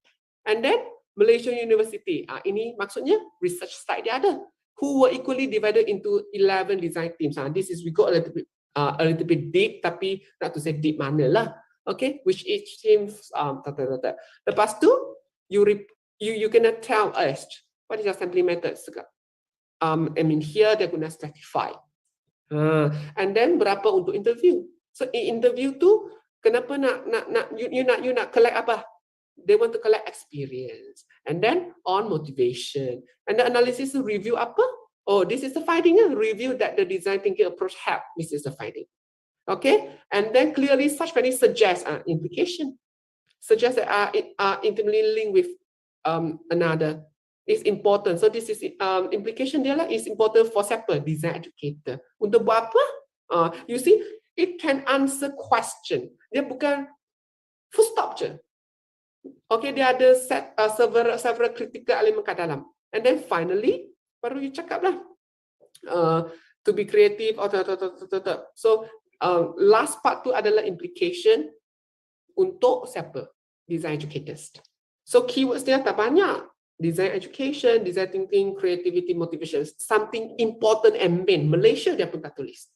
And then Malaysian University. Ini maksudnya research site dia ada. Who were equally divided into 11 design teams. This is we go a little bit deep, tapi not to say deep mana lah. Okay, which each team. Lepas tu, you cannot tell us what is your sampling method. I mean here they're gonna stratify. And then berapa untuk interview. So in interview tu, kenapa you nak collect apa? They want to collect experience, and then on motivation, and the analysis review apa? Oh, this is the finding. Review that the design thinking approach help. This is the finding. Okay, and then clearly such findings suggest implication, suggest that are intimately linked with another. Is important. So this is implication dia lah is important for siapa? Design educator. Untuk buat apa? You see, it can answer question. Dia bukan full stop je. Okay, dia ada several critical element kat dalam. And then finally, baru you cakap lah. To be creative. So, last part tu adalah implication untuk siapa? design educators. So keywords dia tak banyak. Design education, design thinking, creativity, motivation. Something important and main. Malaysia dia pun tak tulis.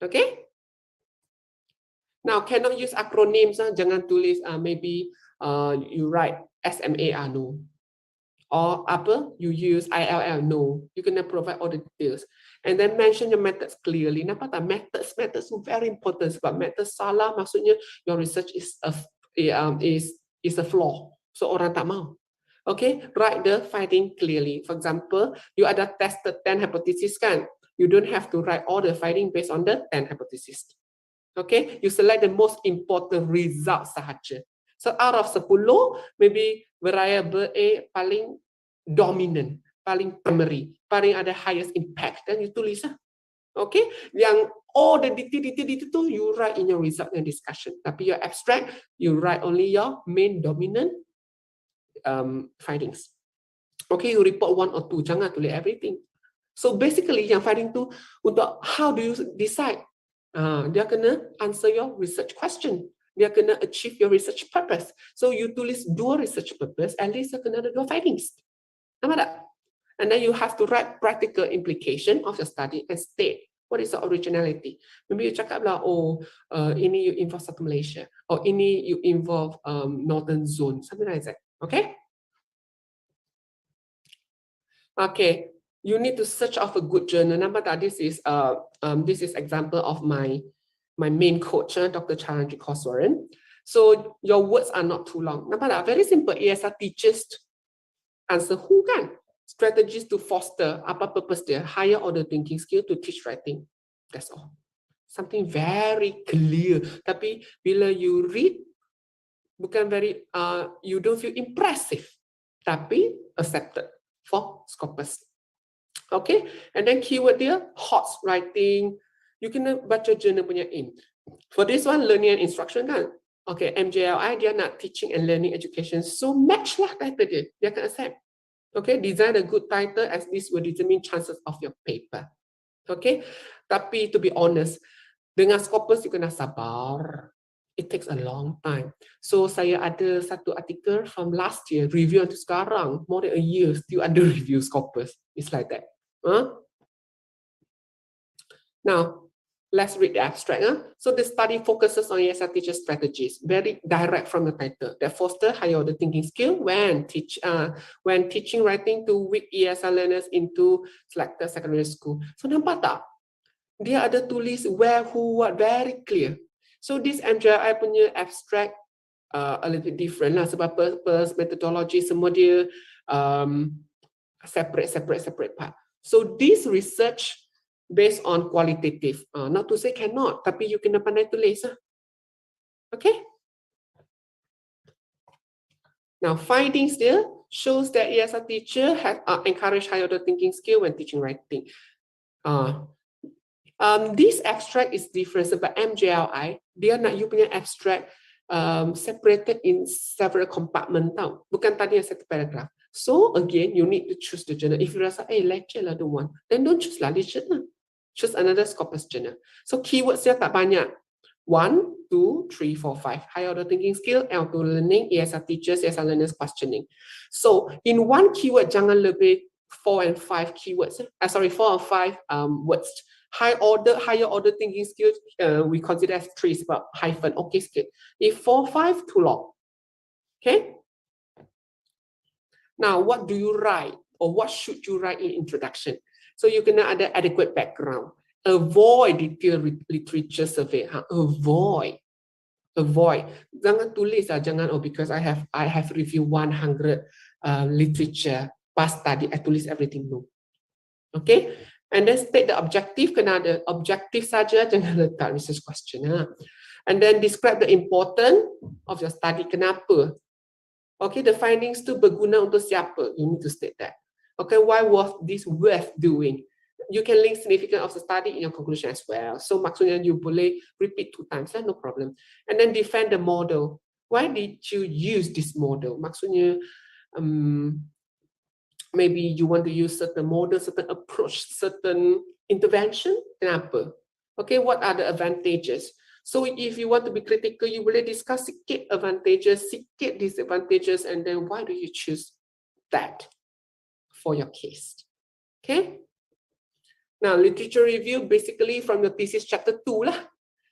Okay? Now, cannot use acronyms. Jangan tulis maybe you write SMAR, no. Or apa, you use ILL, no. You can provide all the details. And then mention your methods clearly. Nampak tak? Methods are very important. Sebab methods salah, maksudnya your research is a flaw. So orang tak mau. Okay, write the finding clearly. For example, you ada tested 10 hypotheses kan? You don't have to write all the finding based on the 10 hypotheses. Okay, you select the most important results sahaja. So out of 10, maybe variable A paling dominant, paling primary, paling ada highest impact, dan you tulis lah. Okay, yang all the detail tu you write in your result and discussion. Tapi your abstract, you write only your main dominant findings. Okay, you report 1 or 2, jangan tulis everything. So basically yang finding tu untuk how do you decide? Dia kena answer your research question. Dia kena achieve your research purpose. So you tulis 2 research purpose, at least dia kena ada 2 findings. Nampak tak? And then you have to write practical implication of your study and state what is the originality. Maybe you cakap lah, ini you involve satu Malaysia, or ini you involve Northern Zone, something like that. Okay? Okay. You need to search out a good journal. Nampak tak? This is example of my main coach, Dr. Charanjit Koswaran. So your words are not too long. Nampak tak? Very simple. ESR teaches answer who kan? Strategies to foster, apa purpose dia? Higher order thinking skill to teach writing. That's all. Something very clear. Tapi bila you read, bukan very, you don't feel impressive. Tapi accepted for Scopus. Okay, and then keyword dia, hot writing. You kena baca journal punya aim. For this one, learning and instruction kan. Okay, MJLI dia nak teaching and learning education. So match lah title dia. Dia akan accept. Okay, design a good title as this will determine chances of your paper. Okay, tapi to be honest, dengan Scopus you kena sabar. It takes a long time. So saya ada satu artikel from last year, review untuk sekarang, more than a year still under review Scopus. It's like that. Now, let's read the abstract. So the study focuses on ESR teacher strategies, very direct from the title, that foster higher order thinking skill when teaching writing to weak ESR learners into selected secondary school. So nampak tak? Dia ada tulis where, who, what, very clear. So this MJI punya abstract a little bit different lah, sebab purpose, methodology, semua dia separate part. So this research based on qualitative, not to say cannot, tapi you kena pandai tulis. Okay. Now findings there shows that ESR teacher have encouraged higher order thinking skill when teaching writing. This abstract is different sebab MJLI dia nak you punya abstract separated in several compartment tau. Bukan tadi yang satu paragraph. So again, you need to choose the journal. If you rasa, lecture lah don't want, then don't choose lah lecture lah. Choose another Scopus journal. So keywords dia tak banyak. 1, 2, 3, 4, 5. Higher order thinking skill, auto learning, ESR teachers, ESR learners questioning. So in one keyword, jangan lebih 4 and 5 keywords. 4 or 5 words. Higher order thinking skills, we consider as 3 sebab hyphen, okay sikit. If 4, 5, too long. Okay? Now, what do you write, or what should you write in introduction? So you kena ada adequate background. Avoid detailed literature survey. Avoid. Jangan tulis lah, jangan, because I have reviewed 100 literature past study, I tulis everything no. Okay? And then state the objective, kena ada objective saja, jangan letak research question. And then describe the importance of your study, kenapa. Okay, the findings tu berguna untuk siapa? You need to state that. Okay, why was this worth doing? You can link significance of the study in your conclusion as well. So maksudnya you boleh repeat 2 times, no problem. And then defend the model. Why did you use this model? Maksudnya, maybe you want to use certain model, certain approach, certain intervention. Kenapa? Okay, what are the advantages? So if you want to be critical, you boleh discuss sikit advantages, sikit disadvantages, and then why do you choose that for your case. Okay. Now, literature review basically from your thesis chapter 2 lah.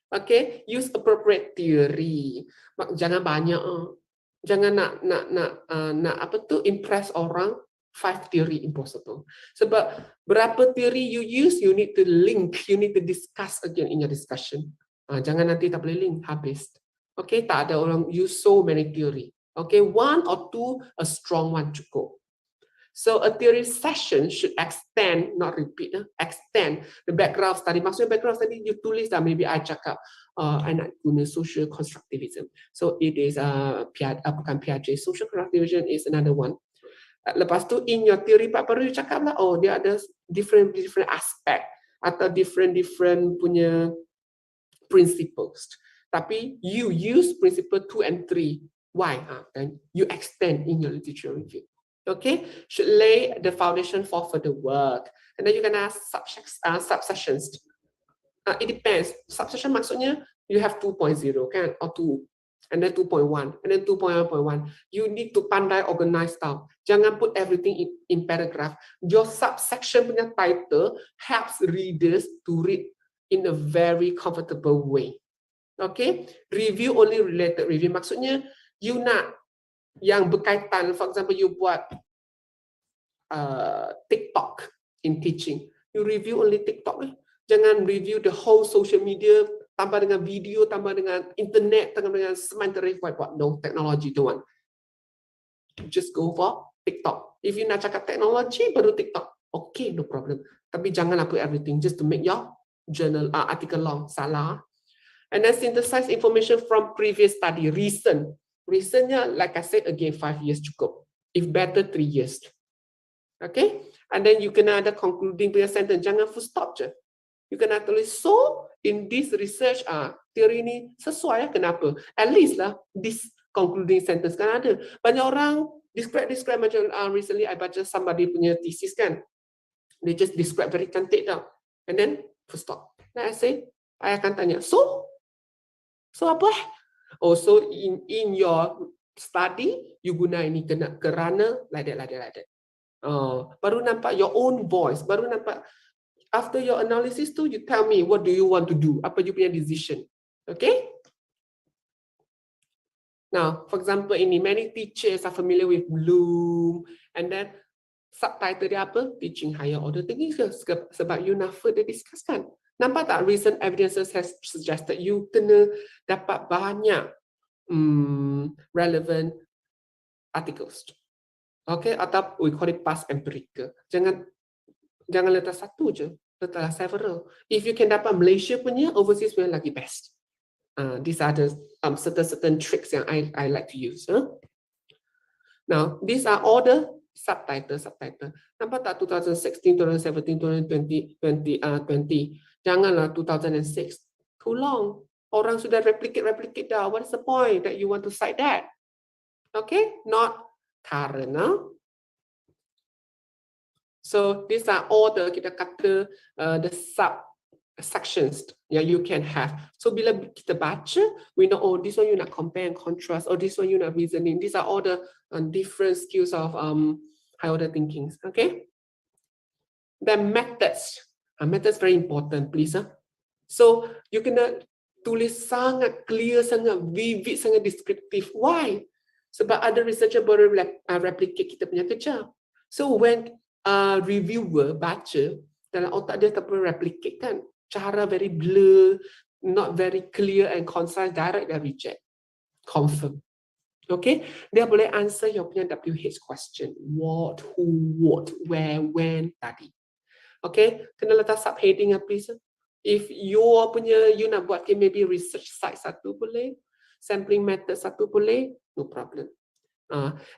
Okay, use appropriate theory. Jangan banyak, jangan nak apa tu impress orang. 5 theory impossible. Sebab berapa theory you use, you need to link, you need to discuss again in your discussion. Jangan nanti tak boleh link, habis. Okay, tak ada orang use so many theory. Okay, 1 or 2, a strong one cukup. So a theory session should extend, not repeat, extend the background study. Maksudnya background study, you tulis dah, maybe I cakap, I nak guna social constructivism. So it is bukan Piaget, social constructivism is another one. Lepas tu in your theory part baru you cakap lah, oh dia ada different aspect atau different punya principles. Tapi you use principle 2 and 3. Why? Then you extend in your literature review. Okay, should lay the foundation for further work. And then you can ask subsessions. It depends. Subsession maksudnya you have 2.0 kan, or 2, and then 2.1, and then 2.1.1. You need to pandai organize tau. Jangan put everything in paragraph. Your subsection punya title helps readers to read in a very comfortable way. Okay, review only related review. Maksudnya you nak yang berkaitan, for example, you buat TikTok in teaching. You review only TikTok. Jangan review the whole social media, tambah dengan video, tambah dengan internet, tambah dengan sementara what no technology don't want. Just go for TikTok. If you nak cakap technology, baru TikTok. Okay, no problem. Tapi janganlah put everything just to make your journal article long. Salah. And then synthesize information from previous study, recent. Recentnya, like I said again, 5 years cukup. If better, 3 years. Okay? And then you kena ada concluding punya sentence. Jangan full stop je. You kena tulis, so in this research, teori ni sesuai, kenapa? At least lah, this concluding sentence kan ada. Banyak orang describe macam recently I baca somebody punya thesis kan. They just describe very cantik tau. And then full stop. Then I say, I akan tanya, so apa? Oh, so in your study, you guna ini kerana like that. Baru nampak your own voice. Baru nampak after your analysis tu, you tell me what do you want to do? Apa you punya decision? Okay? Now, for example, ini many teachers are familiar with Bloom, and then subtitle dia apa? Teaching higher order thinking skills. Sebab you nak further discuss kan? Nampak tak recent evidences has suggested you kena dapat banyak relevant articles. Okay, atau we call it past empirical. Jangan letak satu je, letaklah several. If you can dapat Malaysia punya, overseas punya lagi best. These are the certain tricks yang I like to use. Now, these are all the subtitle. Nampak tak 2016, 2017, 2020. Janganlah 2006. Too long. Orang sudah replicate dah. What is the point that you want to cite that? Okay, not current. So these are all the kita kata the subsections yang you can have. So bila kita baca, we know, oh, this one you nak compare and contrast, or this one you nak reasoning. These are all the different skills of high order thinking. Okay. Then methods. Methods very important, please. So you kena tulis sangat clear, sangat vivid, sangat descriptive. Why? Sebab ada researcher baru replicate kita punya kerja. So when reviewer baca, dalam otak dia tak perlu replicate kan. Cara very blur, not very clear and concise, direct dia reject. Confirm. Okay? Dia boleh answer your punya WH question. What, who, what, where, when, tadi. Okay? Kena letak subheading please. If you nak buat maybe research site satu boleh, sampling method satu boleh, no problem.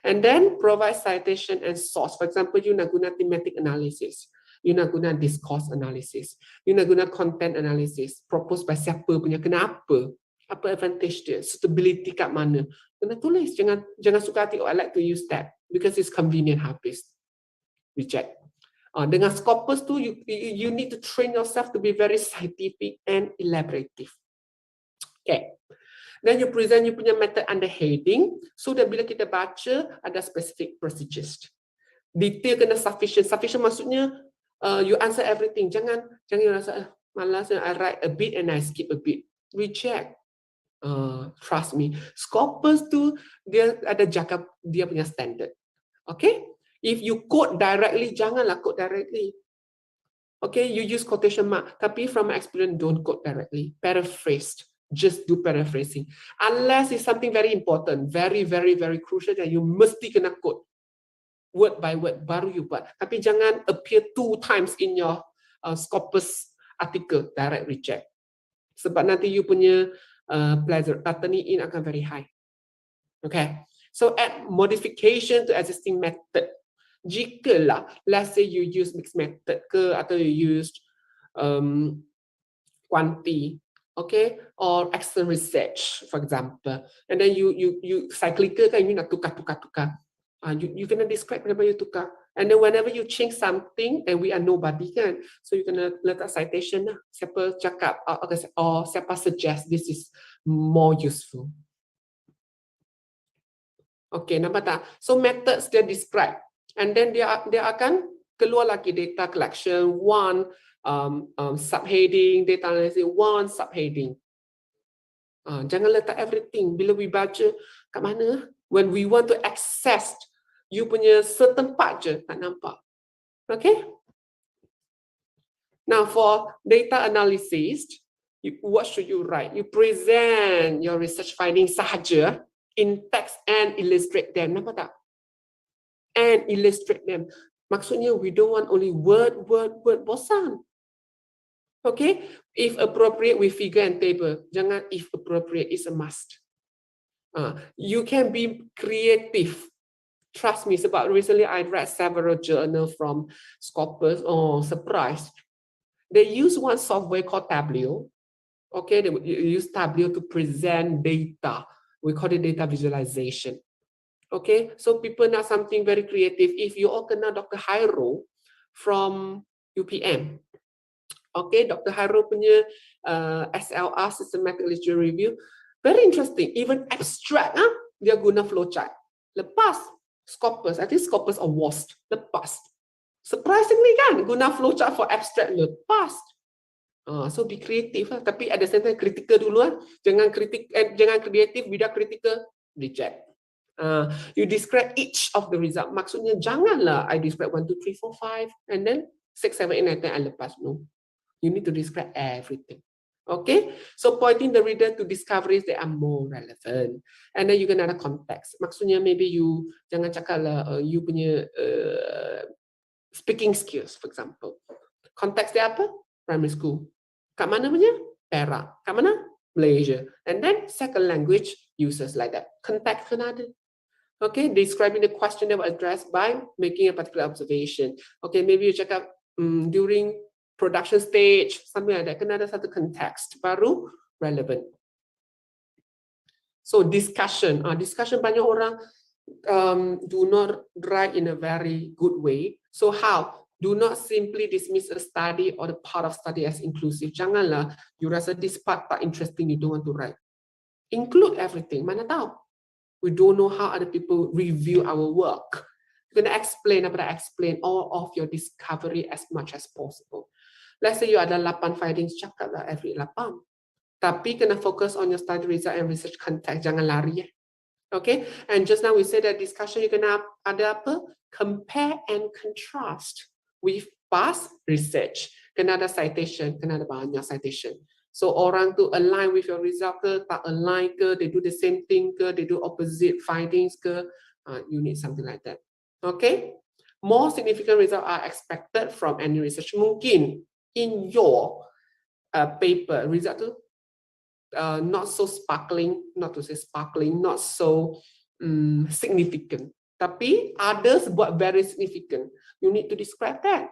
And then provide citation and source. For example, you nak guna thematic analysis, you nak guna discourse analysis, you nak guna content analysis, proposed by siapa punya, kenapa, apa advantage dia, suitability kat mana. Kena tulis, jangan suka hati, oh I like to use that because it's convenient, habis. Reject. Dengan Scopus tu, you need to train yourself to be very scientific and elaborative. Okay. Then you present you punya method under heading. So that bila kita baca ada specific procedures. Detail kena sufficient. Sufficient maksudnya you answer everything. Jangan rasa malas, I write a bit and I skip a bit. Reject. Trust me. Scopus tu dia ada jaga dia punya standard. Okay? If you quote directly, janganlah quote directly. Okay, you use quotation mark. Tapi from my experience, don't quote directly. Paraphrased. Just do paraphrasing. Unless it's something very important, very, very, very crucial that you mesti kena quote. Word by word, baru you buat. Tapi jangan appear 2 times in your Scopus article, direct reject. Sebab nanti you punya pleasure, turning in akan very high. Okay, so add modification to existing method. Jikalah, let's say you use mixed method ke, atau you used quanti, okay, or external research, for example, and then you cyclical kan, you nak tukar. You kena describe whenever you tukar, and then whenever you change something, and we are nobody kan, so you kena letak citation lah, siapa cakap, or siapa suggest this is more useful. Okay, nampak tak? So methods dia describe, and then dia akan keluar lagi data collection, one subheading, data analysis, one subheading. Jangan letak everything. Bila we baca kat mana? When we want to access, you punya certain part je tak nampak. Okay? Now for data analysis, what should you write? You present your research findings sahaja in text and illustrate them. Nampak tak? And illustrate them. Maksudnya we don't want only word, bosan. Okay, if appropriate with figure and table. Jangan if appropriate is a must. You can be creative. Trust me, sebab recently I read several journals from Scopus. Oh, surprised. They use one software called Tableau. Okay, they use Tableau to present data. We call it data visualization. Okay, so people know something very creative. If you all kenal Dr. Hairo from UPM, okay, Dr. Hairo punya SLR, Systematic Literature Review, very interesting. Even abstract, dia guna flowchart. Lepas Scopus, I think Scopus or WASP, lepas. Surprisingly kan, guna flowchart for abstract, lepas. So be creative lah. Tapi at the same time critical dulu lah. Jangan kreatif, without critical, reject. You describe each of the result. Maksudnya janganlah I describe 1, 2, 3, 4, 5 and then 6, 7, 8, 9, 10 I lepas. No. You need to describe everything. Okay? So pointing the reader to discoveries that are more relevant. And then you can add a context. Maksudnya maybe you jangan cakap lah you punya speaking skills, for example. Context dia apa? Primary school. Kat mana punya? Perak. Kat mana? Malaysia. And then second language users like that. Context kena ada. Okay, describing the question that was addressed by making a particular observation. Okay, maybe you check out during production stage, something like that. Kena ada satu context baru relevant. So discussion, discussion banyak orang do not write in a very good way. So how? Do not simply dismiss a study or the part of study as inclusive. Janganlah you rasa this part tak interesting, you don't want to write. Include everything. Mana tahu? We don't know how other people review our work. You're going to explain all of your discovery as much as possible. Let's say you ada 8 findings, cakaplah every 8. Tapi kena focus on your study result and research context. Jangan lari. Okay? And just now we said that discussion, you kena ada apa? Compare and contrast with past research. Kena ada citation, kena ada banyak citation. So orang tu align with your result ke, tak align ke, they do the same thing ke, they do opposite findings ke, you need something like that. Okay? More significant results are expected from any research. Mungkin in your paper, result tu not so sparkling, not to say sparkling, not so significant. Tapi others buat very significant. You need to describe that.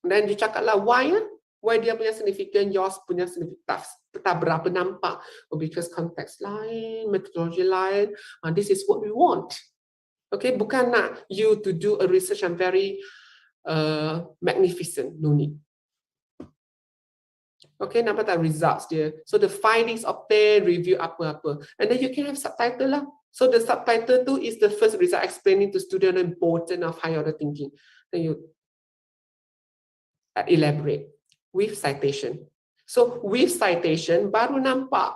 Dan you cakap lah why why dia punya significant, yours punya significant, tak berapa nampak. Oh, because context lain, methodology lain. This is what we want. Okay, bukan nak you to do a research yang very magnificent. No need. Okay, nampak tak results dia. So the findings obtained, review apa-apa. And then you can have subtitle lah. So the subtitle tu is the first result explaining to student the importance of higher order thinking. Then you elaborate with citation. So with citation baru nampak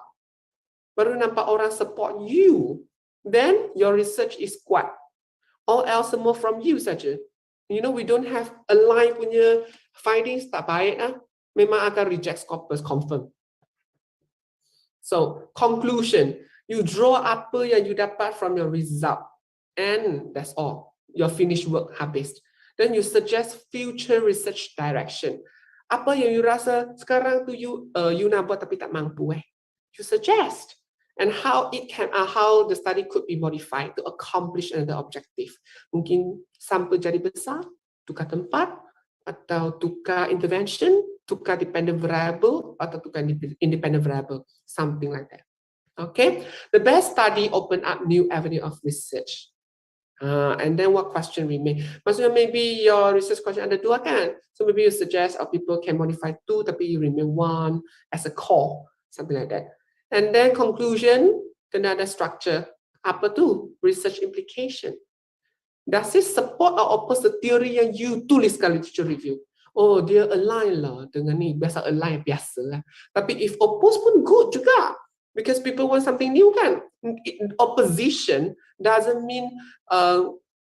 orang support you. Then your research is kuat. All else more from you saja. You know, we don't have align punya findings tak baik lah. Memang akan reject Scopus confirm. So conclusion, you draw apa yang you dapat from your result, and that's all. Your finished work habis. Then you suggest future research direction. Apa yang you rasa sekarang tu you nak buat tapi tak mampu you suggest, and how the study could be modified to accomplish another objective. Mungkin sampel jadi besar, tukar tempat, atau tukar intervention, tukar dependent variable, atau tukar independent variable, something like that. Okay, the best study open up new avenue of research. And then what question remain? Maksudnya maybe your research question ada 2 kan? So maybe you suggest people can modify 2 tapi you remain 1 as a core, something like that. And then conclusion, kena ada structure. Apa tu? Research implication. Does it support or oppose the theory yang you tulis kali literature review? Oh, dia align lah dengan ni. Biasa align, biasa lah. Tapi if oppose pun good juga. Because people want something new kan. Opposition doesn't mean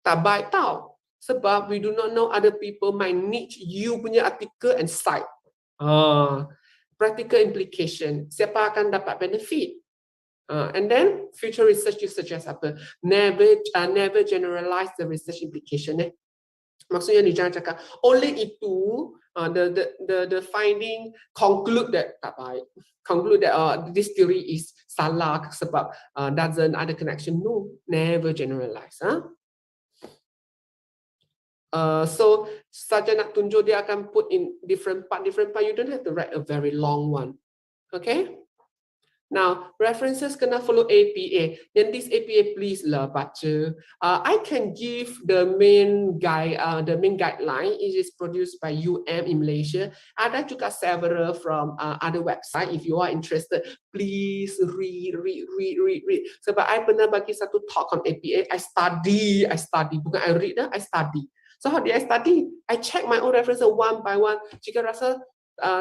tak baik tau. Sebab we do not know other people might need you punya artikel and cite. Practical implication. Siapa akan dapat benefit? And then future research you suggest apa? Never generalize the research implication. Maksudnya ni jangan cakap oleh itu the finding conclude that tak baik. Conclude that this theory is salah sebab doesn't ada connection. No, never generalize. So saja nak tunjuk dia akan put in different part. You don't have to write a very long one. Okay? Now, references kena follow APA. Yang this APA please lah baca. I can give the main guideline. It is produced by UM in Malaysia. Ada juga several from other website. If you are interested, please read. Sebab I pernah bagi satu talk on APA. I study. Bukan I read, I study. So how did I study? I check my own references one by one. Jika rasa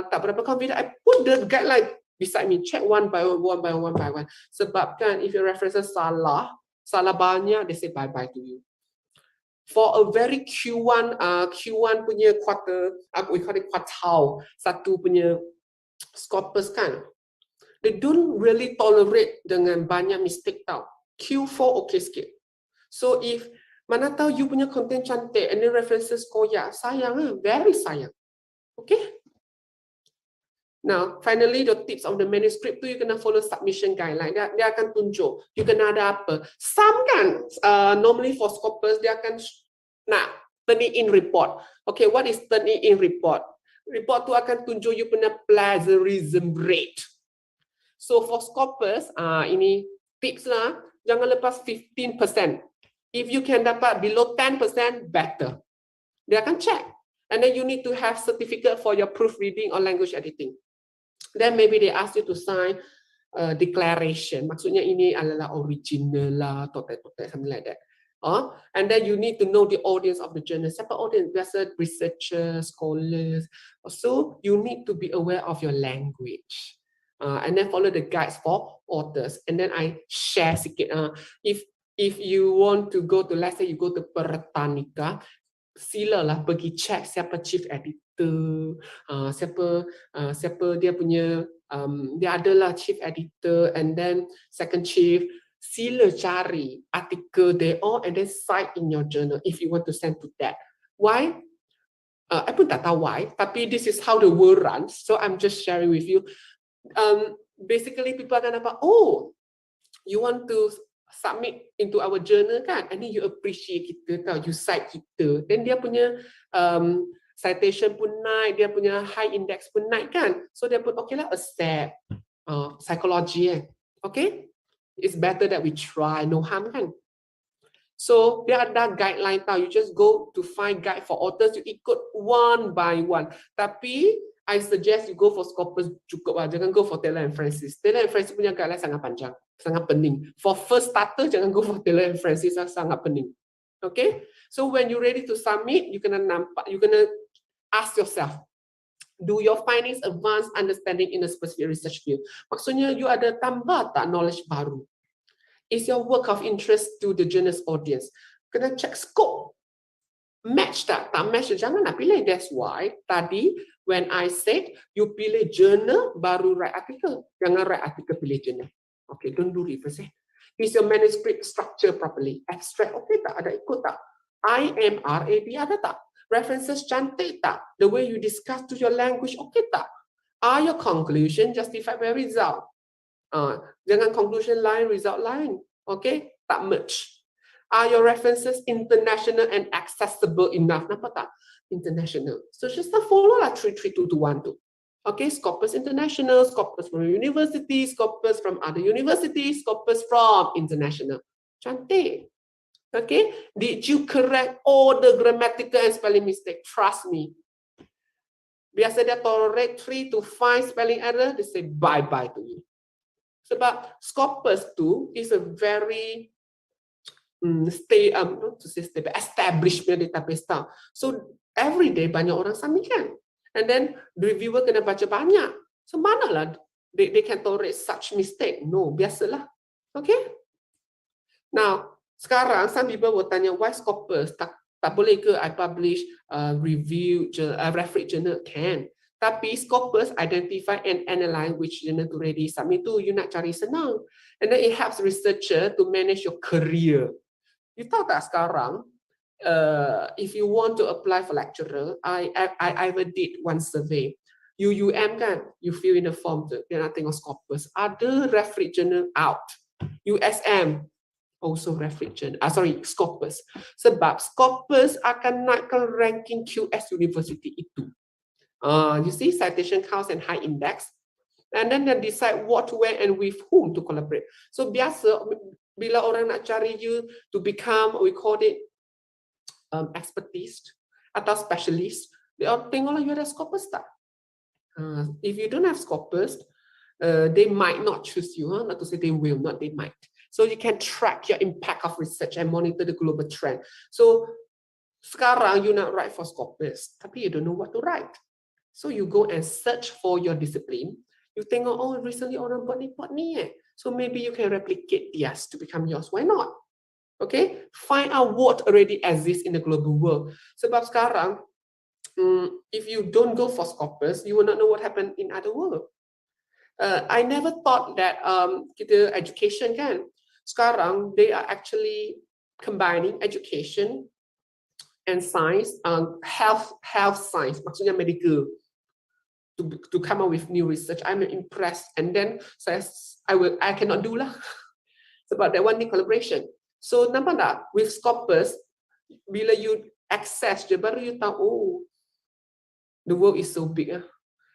tak berapa confident, I put the guideline beside me, check one by one. Sebab kan, if your references salah banyak, they say bye-bye to you. For a very Q1 punya quarter, we call it quartile, satu punya Scopus kan, they don't really tolerate dengan banyak mistake tau. Q4 okay sikit. So if mana tahu you punya content cantik and then references koyak, sayang very sayang. Okay? Now, finally, the tips of the manuscript tu you kena follow submission guideline. Dia akan tunjuk you kena ada apa. Some kan, normally for Scopus dia akan nak turn it in report. Okay, what is turn it in report? Report tu akan tunjuk you punya plagiarism rate. So for Scopus, ini tips lah, jangan lepas 15%. If you can dapat below 10%, better. Dia akan check. And then you need to have certificate for your proofreading or language editing. Then maybe they ask you to sign a declaration. Maksudnya ini adalah original lah, totek, something like that. And then you need to know the audience of the journal. Siapa audience? Biasa researchers, scholars. So you need to be aware of your language. And then follow the guides for authors. And then I share sikit. If you want to go to, let's say you go to Pertanika, silalah pergi check siapa chief editor, siapa dia punya, dia adalah chief editor, and then second chief. Sila cari artikel they all and then cite in your journal if you want to send to that. Why? I pun tak tahu why, tapi this is how the world runs. So I'm just sharing with you. Basically people akan dapat, oh, you want to submit into our journal kan, and then you appreciate kita tau, you cite kita, then dia punya citation pun naik, dia punya high index pun naik kan, so dia pun okay lah, accept. Psychology okay, it's better that we try, no harm kan. So dia ada guideline tau, you just go to find guide for authors, you ikut one by one. Tapi I suggest you go for Scopus cukup lah. Jangan go for Taylor and Francis. Taylor and Francis punya guideline sangat panjang, sangat pening. For first starter, jangan go for Taylor and Francis, sangat pening. Okay? So when you're ready to submit, you kena ask yourself, do your findings advance understanding in a specific research field? Maksudnya, you ada tambah tak knowledge baru? Is your work of interest to the journal's audience? Kena check scope. Match tak? Tak match, jangan nak pilih. That's why tadi when I said you pilih journal baru write article. Jangan write article pilih journal. Okay, don't do reverse. Is your manuscript structured properly? Abstract, okay tak? Ada ikut tak? IMRAD ada tak? References cantik tak? The way you discuss to your language, okay tak? Are your conclusion justified by result? Jangan conclusion line, result line. Okay? Tak merge. Are your references international and accessible enough? Nampak tak? International. So just follow lah 33212. Okay, Scopus International, Scopus from university, Scopus from other universities, Scopus from international. Cantik. Okay, did you correct all the grammatical and spelling mistake? Trust me. Biasa dia tolerate 3 to 5 spelling error, they say bye-bye to you. Sebab Scopus tu is a very established database tau. So every day banyak orang submit kan. And then the reviewer kena baca banyak. So manalah they can tolerate such mistake? No, biasalah. Okay? Now, sekarang some people will tanya, why Scopus? Tak boleh ke I publish review reference journal? Can. Tapi Scopus identify and analyze which journal to ready submit tu. You nak cari senang. And then it helps researcher to manage your career. You tahu tak sekarang, if you want to apply for lecturer, I ever did one survey. UUM kan, you fill in the form tu, dia nak tengok Scopus. Ada reference journal out. USM also reference journal. Scopus. Sebab Scopus akan naikkan ranking QS University itu. You see, citation counts and high index. And then they decide what, where, and with whom to collaborate. So biasa, bila orang nak cari you to become, we call it expertise atau specialist, dia tengoklah you ada Scopus tak. If you don't have Scopus, they might not choose you. Not to say they will not, they might. So you can track your impact of research and monitor the global trend. So sekarang you nak write for Scopus, tapi you don't know what to write. So you go and search for your discipline. You tengok, oh recently orang buat ni. So maybe you can replicate theirs to become yours. Why not? Okay, find out what already exists in the global world. Sebab sekarang, if you don't go for Scopus, you will not know what happened in other world. I never thought that kita education kan. Sekarang they are actually combining education and science, health science, maksudnya medical, to come up with new research. I'm impressed. And then I cannot do lah. Sebab that one need collaboration. So nampak tak, with Scopus, bila you access je, baru you tahu, oh, the world is so big.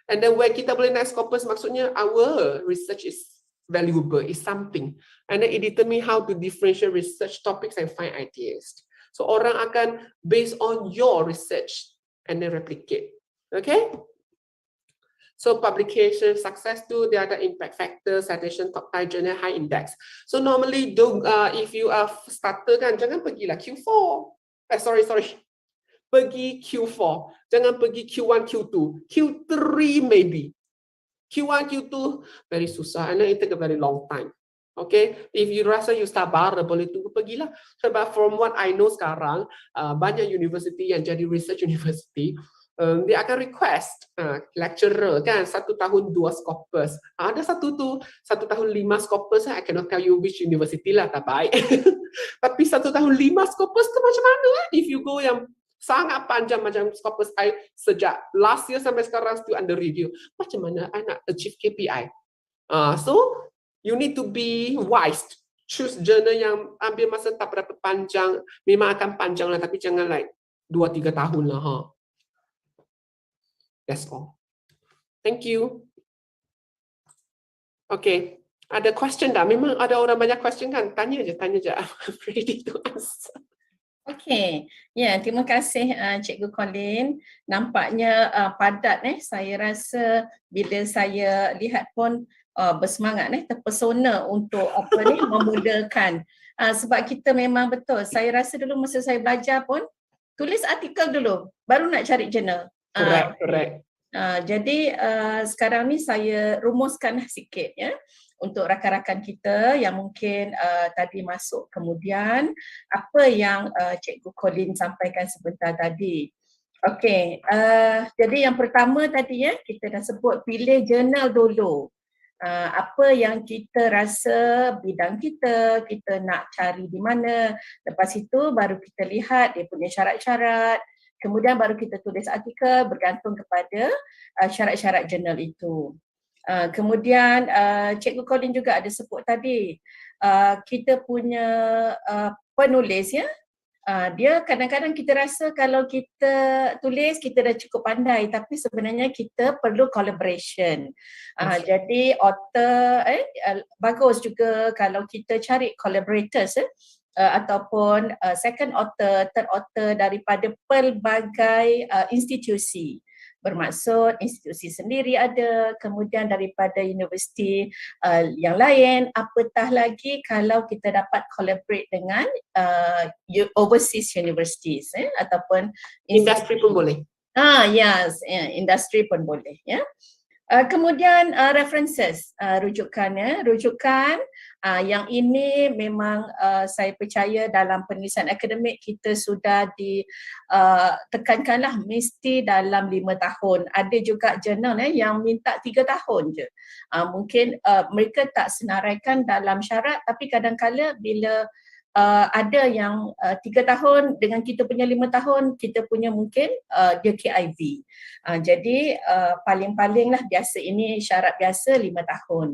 And then where kita boleh naik Scopus, maksudnya our research is valuable, is something. And then it determine how to differentiate research topics and find ideas. So orang akan based on your research and then replicate. Okay? So publication success tu dia ada impact factor, citation top high journal high index. So normally if you are starter kan, jangan pergilah Q4. Pergi Q4. Jangan pergi Q1, Q2. Q3 maybe. Q1, Q2 very susah and it take a very long time. Okay, if you rasa you sabar boleh tunggu, pergilah. Sebab from what I know sekarang, banyak university yang jadi research university, dia akan request lecturer kan 1 tahun 2 Scopus. Ada satu tahun 5 Scopus. I cannot tell you which university lah, tak baik. Tapi 1 tahun 5 Scopus tu macam mana? If you go yang sangat panjang macam Scopus, I sejak last year sampai sekarang still under review. Macam mana I nak achieve KPI? So you need to be wise. Choose journal yang ambil masa tak berapa panjang. Memang akan panjang lah, tapi jangan like 2-3 tahun lah. That's all. Thank you. Okay, ada question tak? Memang ada orang banyak question kan? Tanya je. I'm ready to answer. Okey, ya, terima kasih Cikgu Colin. Nampaknya padat saya rasa bila saya lihat pun bersemangat terpesona untuk memudahkan. Sebab kita memang betul, saya rasa dulu masa saya belajar pun tulis artikel dulu baru nak cari jurnal. Correct. Jadi sekarang ni saya rumuskan sikit ya untuk rakan-rakan kita yang mungkin tadi masuk kemudian apa yang Cikgu Colin sampaikan sebentar tadi. Okey, jadi yang pertama tadi ya kita dah sebut pilih jurnal dulu. Apa yang kita rasa bidang kita nak cari di mana. Lepas itu baru kita lihat dia punya syarat-syarat. Kemudian baru kita tulis artikel bergantung kepada syarat-syarat jurnal itu. Kemudian Cikgu Colin juga ada sebut tadi kita punya penulis ya, dia kadang-kadang kita rasa kalau kita tulis kita dah cukup pandai tapi sebenarnya kita perlu collaboration. Jadi author bagus juga kalau kita cari collaborators ataupun second author, third author daripada pelbagai institusi. Bermaksud institusi sendiri ada, kemudian daripada universiti yang lain, apatah lagi kalau kita dapat collaborate dengan overseas universities ataupun Industri pun boleh. Yes, industri pun boleh ya. Kemudian references, rujukan yang ini memang saya percaya dalam penulisan akademik kita sudah ditekankanlah mesti dalam 5 tahun. Ada juga jurnal yang minta 3 tahun je. Mungkin mereka tak senaraikan dalam syarat tapi kadang-kala bila ada yang 3 tahun dengan kita punya 5 tahun, kita punya mungkin dia KIV. Jadi paling-paling lah biasa ini syarat biasa 5 tahun.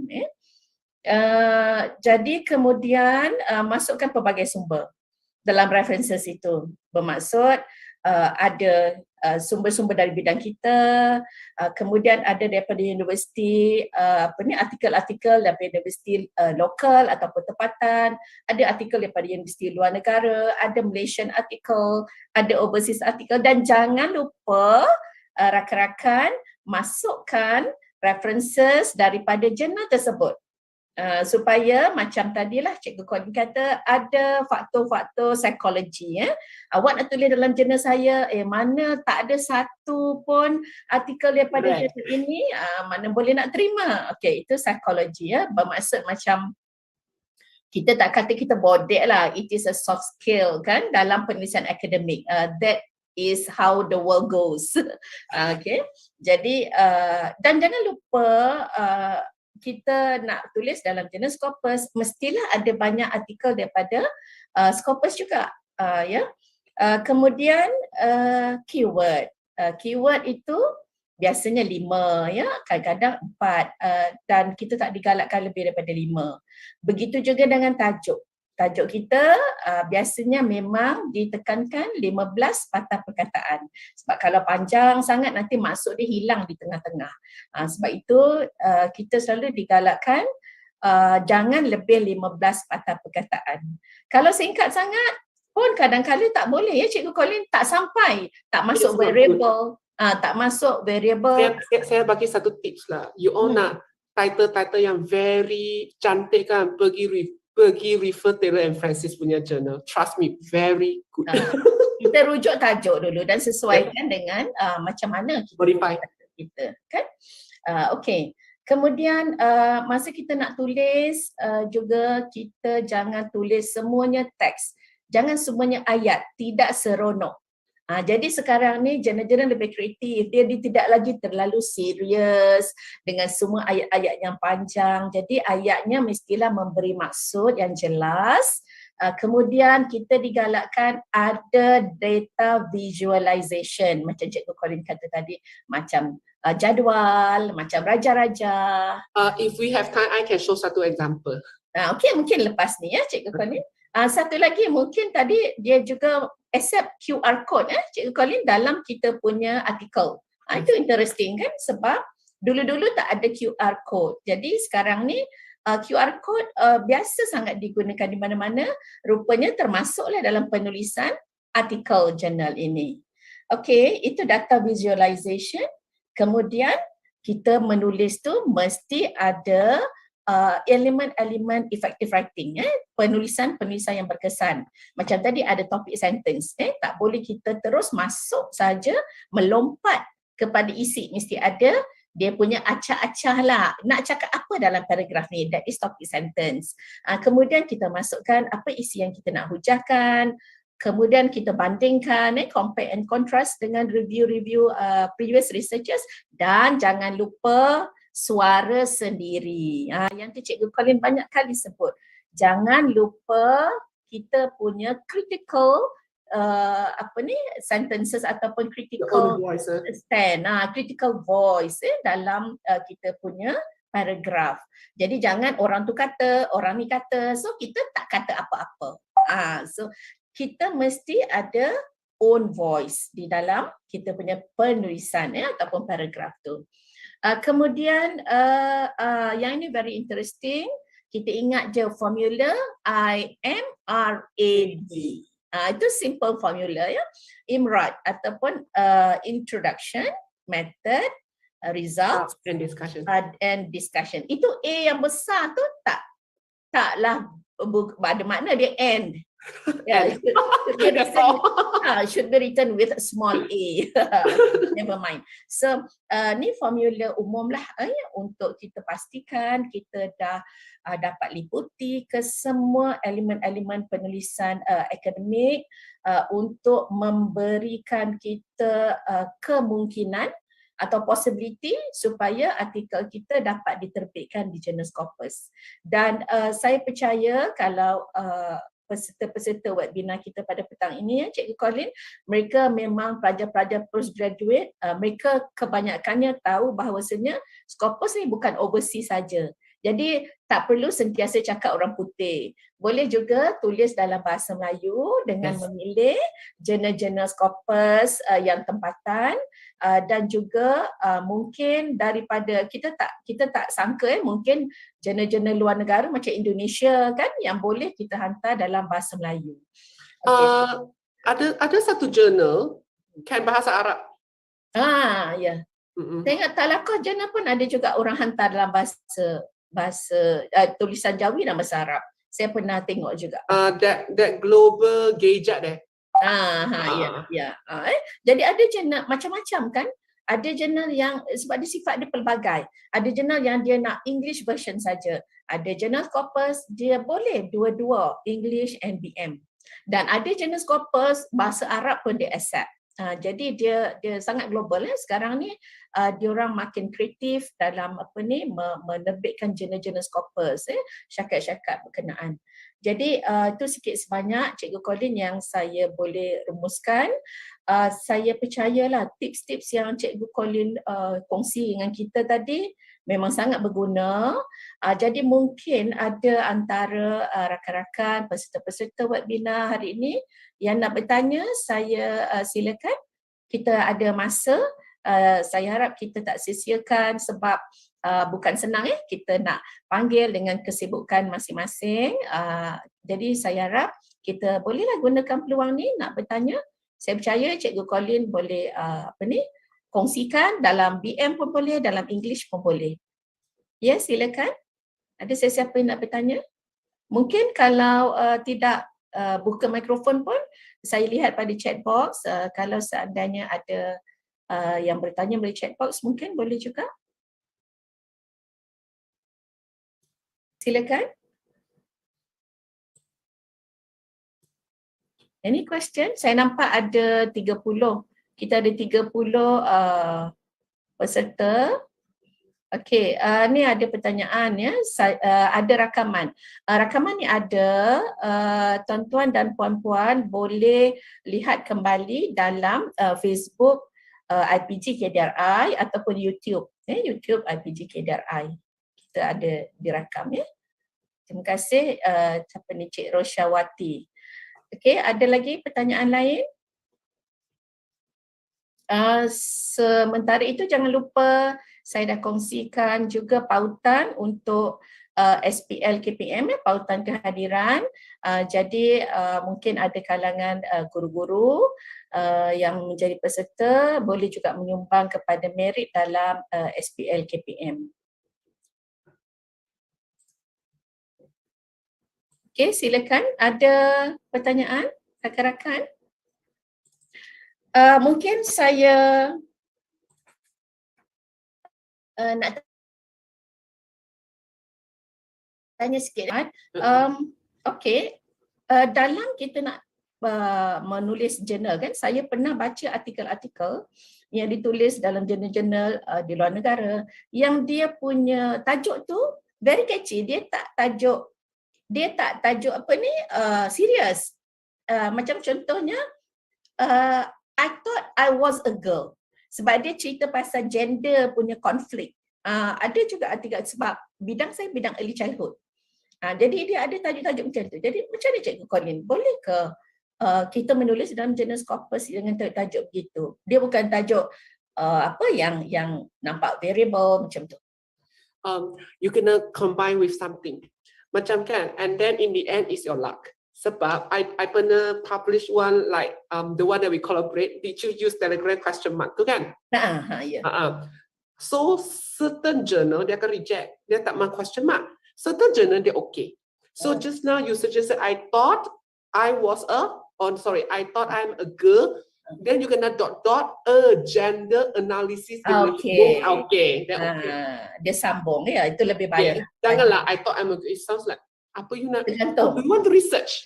Jadi kemudian masukkan pelbagai sumber dalam references itu. Bermaksud ada sumber-sumber dari bidang kita, kemudian ada daripada universiti artikel-artikel daripada universiti lokal ataupun tempatan, ada artikel daripada universiti luar negara, ada Malaysian artikel, ada overseas artikel dan jangan lupa rakan-rakan masukkan references daripada jurnal tersebut. Supaya macam tadilah Cikgu Colin kata ada faktor-faktor psikologi ya. Awak nak tulis dalam jurnal saya, mana tak ada satu pun artikel daripada jurnal ini, mana boleh nak terima. Okey, itu psikologi ya. Bermaksud macam kita tak kata kita bodek lah, it is a soft skill kan dalam penulisan akademik. That is how the world goes. Okay, jadi dan jangan lupa kita nak tulis dalam jurnal Scopus, mestilah ada banyak artikel daripada Scopus juga. Kemudian keyword. Keyword itu biasanya 5 ya, kadang-kadang 4 dan kita tak digalakkan lebih daripada 5. Begitu juga dengan tajuk. Tajuk kita biasanya memang ditekankan 15 patah perkataan. Sebab kalau panjang sangat nanti maksud dia hilang di tengah-tengah. Sebab itu kita selalu digalakkan jangan lebih 15 patah perkataan. Kalau singkat sangat pun kadang-kadang tak boleh ya Cikgu Colin, tak sampai, tak masuk variable. Tak masuk variable. Saya bagi satu tips lah. You all nak title-title yang very cantik kan, pergi refer Taylor and Francis punya journal. Trust me, very good. Kita rujuk tajuk dulu dan sesuaikan dengan macam mana kita kan. Okey. Kemudian masa kita nak tulis juga kita jangan tulis semuanya teks. Jangan semuanya ayat, tidak seronok. Jadi sekarang ni jurnal-jurnal lebih kreatif, dia tidak lagi terlalu serius dengan semua ayat-ayat yang panjang. Jadi ayatnya mestilah memberi maksud yang jelas. Kemudian kita digalakkan ada data visualization macam Cikgu Colin kata tadi, macam jadual, macam raja-raja. If we have time, I can show satu example. Okey, mungkin lepas ni ya Cikgu Colin. Satu lagi mungkin tadi dia juga accept QR code Cikgu Colin dalam kita punya artikel. Itu interesting kan sebab dulu-dulu tak ada QR code. Jadi sekarang ni QR code biasa sangat digunakan di mana-mana. Rupanya termasuklah dalam penulisan artikel jurnal ini. Okey, itu data visualization. Kemudian kita menulis tu mesti ada elemen-elemen effective writing, penulisan yang berkesan. Macam tadi ada topik sentence, tak boleh kita terus masuk saja melompat kepada isi, mesti ada dia punya acah-acah lah. Nak cakap apa dalam paragraf ni? That is topic sentence. Kemudian kita masukkan apa isi yang kita nak hujahkan. Kemudian kita bandingkan, compare and contrast dengan review-review previous researchers, dan jangan lupa suara sendiri. Yang tu Cikgu Colin banyak kali sebut. Jangan lupa kita punya critical sentences ataupun critical stand, critical voice dalam kita punya paragraf. Jadi jangan orang tu kata, orang ni kata, so kita tak kata apa-apa. So kita mesti ada own voice di dalam kita punya penulisan ataupun paragraf tu. Kemudian yang ini very interesting, kita ingat je formula IMRAD. Itu simple formula ya. IMRAD ataupun introduction, method, results and discussion. Itu A yang besar tu taklah ada makna dia end. Should be written with a small a. Never mind. So ni formula umum lah untuk kita pastikan kita dah dapat liputi ke semua elemen-elemen penulisan akademik untuk memberikan kita kemungkinan atau possibility supaya artikel kita dapat diterbitkan di Jurnal Scopus. Dan saya percaya kalau peserta-peserta webinar kita pada petang ini, Cikgu Colin, mereka memang pelajar-pelajar postgraduate, mereka kebanyakannya tahu bahawasanya Scopus ni bukan overseas saja. Jadi tak perlu sentiasa cakap orang putih. Boleh juga tulis dalam bahasa Melayu dengan memilih jurnal-jurnal Scopus yang tempatan, dan juga mungkin daripada kita tak sangka mungkin jurnal-jurnal luar negara macam Indonesia kan yang boleh kita hantar dalam bahasa Melayu. Ada satu jurnal kan bahasa Arab. Ya. Saya ingat Talaqah jurnal pun ada juga orang hantar dalam bahasa tulisan Jawi dan bahasa Arab. Saya pernah tengok juga. That global gejat deh. Ya. Jadi ada jurnal macam-macam kan? Ada jurnal yang sebab dia sifat dia pelbagai. Ada jurnal yang dia nak English version saja. Ada jurnal Scopus dia boleh dua-dua English and BM. Dan ada jurnal Scopus bahasa Arab pun dia accept. Jadi dia sangat global sekarang ni. Diorang makin kreatif dalam menerbitkan jurnal-jurnal Scopus, syakat-syakat berkenaan. Jadi itu sikit sebanyak Cikgu Colin yang saya boleh rumuskan. Saya percayalah tips-tips yang Cikgu Colin kongsi dengan kita tadi memang sangat berguna. Jadi mungkin ada antara rakan-rakan peserta-peserta webinar hari ini yang nak bertanya, saya silakan. Kita ada masa. Saya harap kita tak sia-siakan sebab bukan senang kita nak panggil dengan kesibukan masing-masing. Jadi saya harap kita bolehlah gunakan peluang ni nak bertanya. Saya percaya Cikgu Colin boleh kongsikan dalam BM pun boleh, dalam English pun boleh. Ya, silakan. Ada sesiapa yang nak bertanya? Mungkin kalau tidak buka mikrofon pun saya lihat pada chat box, kalau seandainya ada yang bertanya melalui chat box mungkin boleh juga. Silakan. Any question? Saya nampak ada 30. Kita ada 30 peserta. Okey, ni ada pertanyaan ya. Ada rakaman. Rakaman ni ada, tuan-tuan dan puan-puan boleh lihat kembali dalam Facebook IPG KDRI ataupun YouTube. YouTube IPG KDRI. Kita ada dirakam ya. Terima kasih siapa ni Cik Rosyawati. Okey, ada lagi pertanyaan lain? Sementara itu jangan lupa saya dah kongsikan juga pautan untuk SPL KPM, pautan kehadiran. Jadi mungkin ada kalangan guru-guru yang menjadi peserta boleh juga menyumbang kepada merit dalam SPL KPM. Okey, silakan. Ada pertanyaan rakan-rakan? Mungkin saya nak tanya sikit. Okey, dalam kita nak menulis jurnal kan, saya pernah baca artikel-artikel yang ditulis dalam jurnal-jurnal di luar negara yang dia punya tajuk tu very catchy. Dia tak tajuk apa ni serius. Macam contohnya I thought I was a girl, sebab dia cerita pasal gender punya konflik. Ada juga artikel sebab bidang saya bidang early childhood. Jadi dia ada tajuk-tajuk macam tu. Jadi macam mana Cikgu Colin? Boleh ke kita menulis dalam jurnal Scopus dengan tajuk begitu? Dia bukan tajuk apa yang nampak variable macam tu. You kena combine with something. Macam kan, and then in the end is your luck. Sebab I pernah publish one like the one that we collaborate. Did you use Telegram question mark tu kan? Yeah. So certain journal dia akan reject, dia tak mahu question mark. Certain journal dia okay. So just now you suggested I thought I'm a girl. Then you kena dot a gender analysis. Okay. Okay. Dia sambung ya, itu lebih baik. Janganlah I thought I'm a girl. It sounds like apa you nak? Tergantung. You want to research?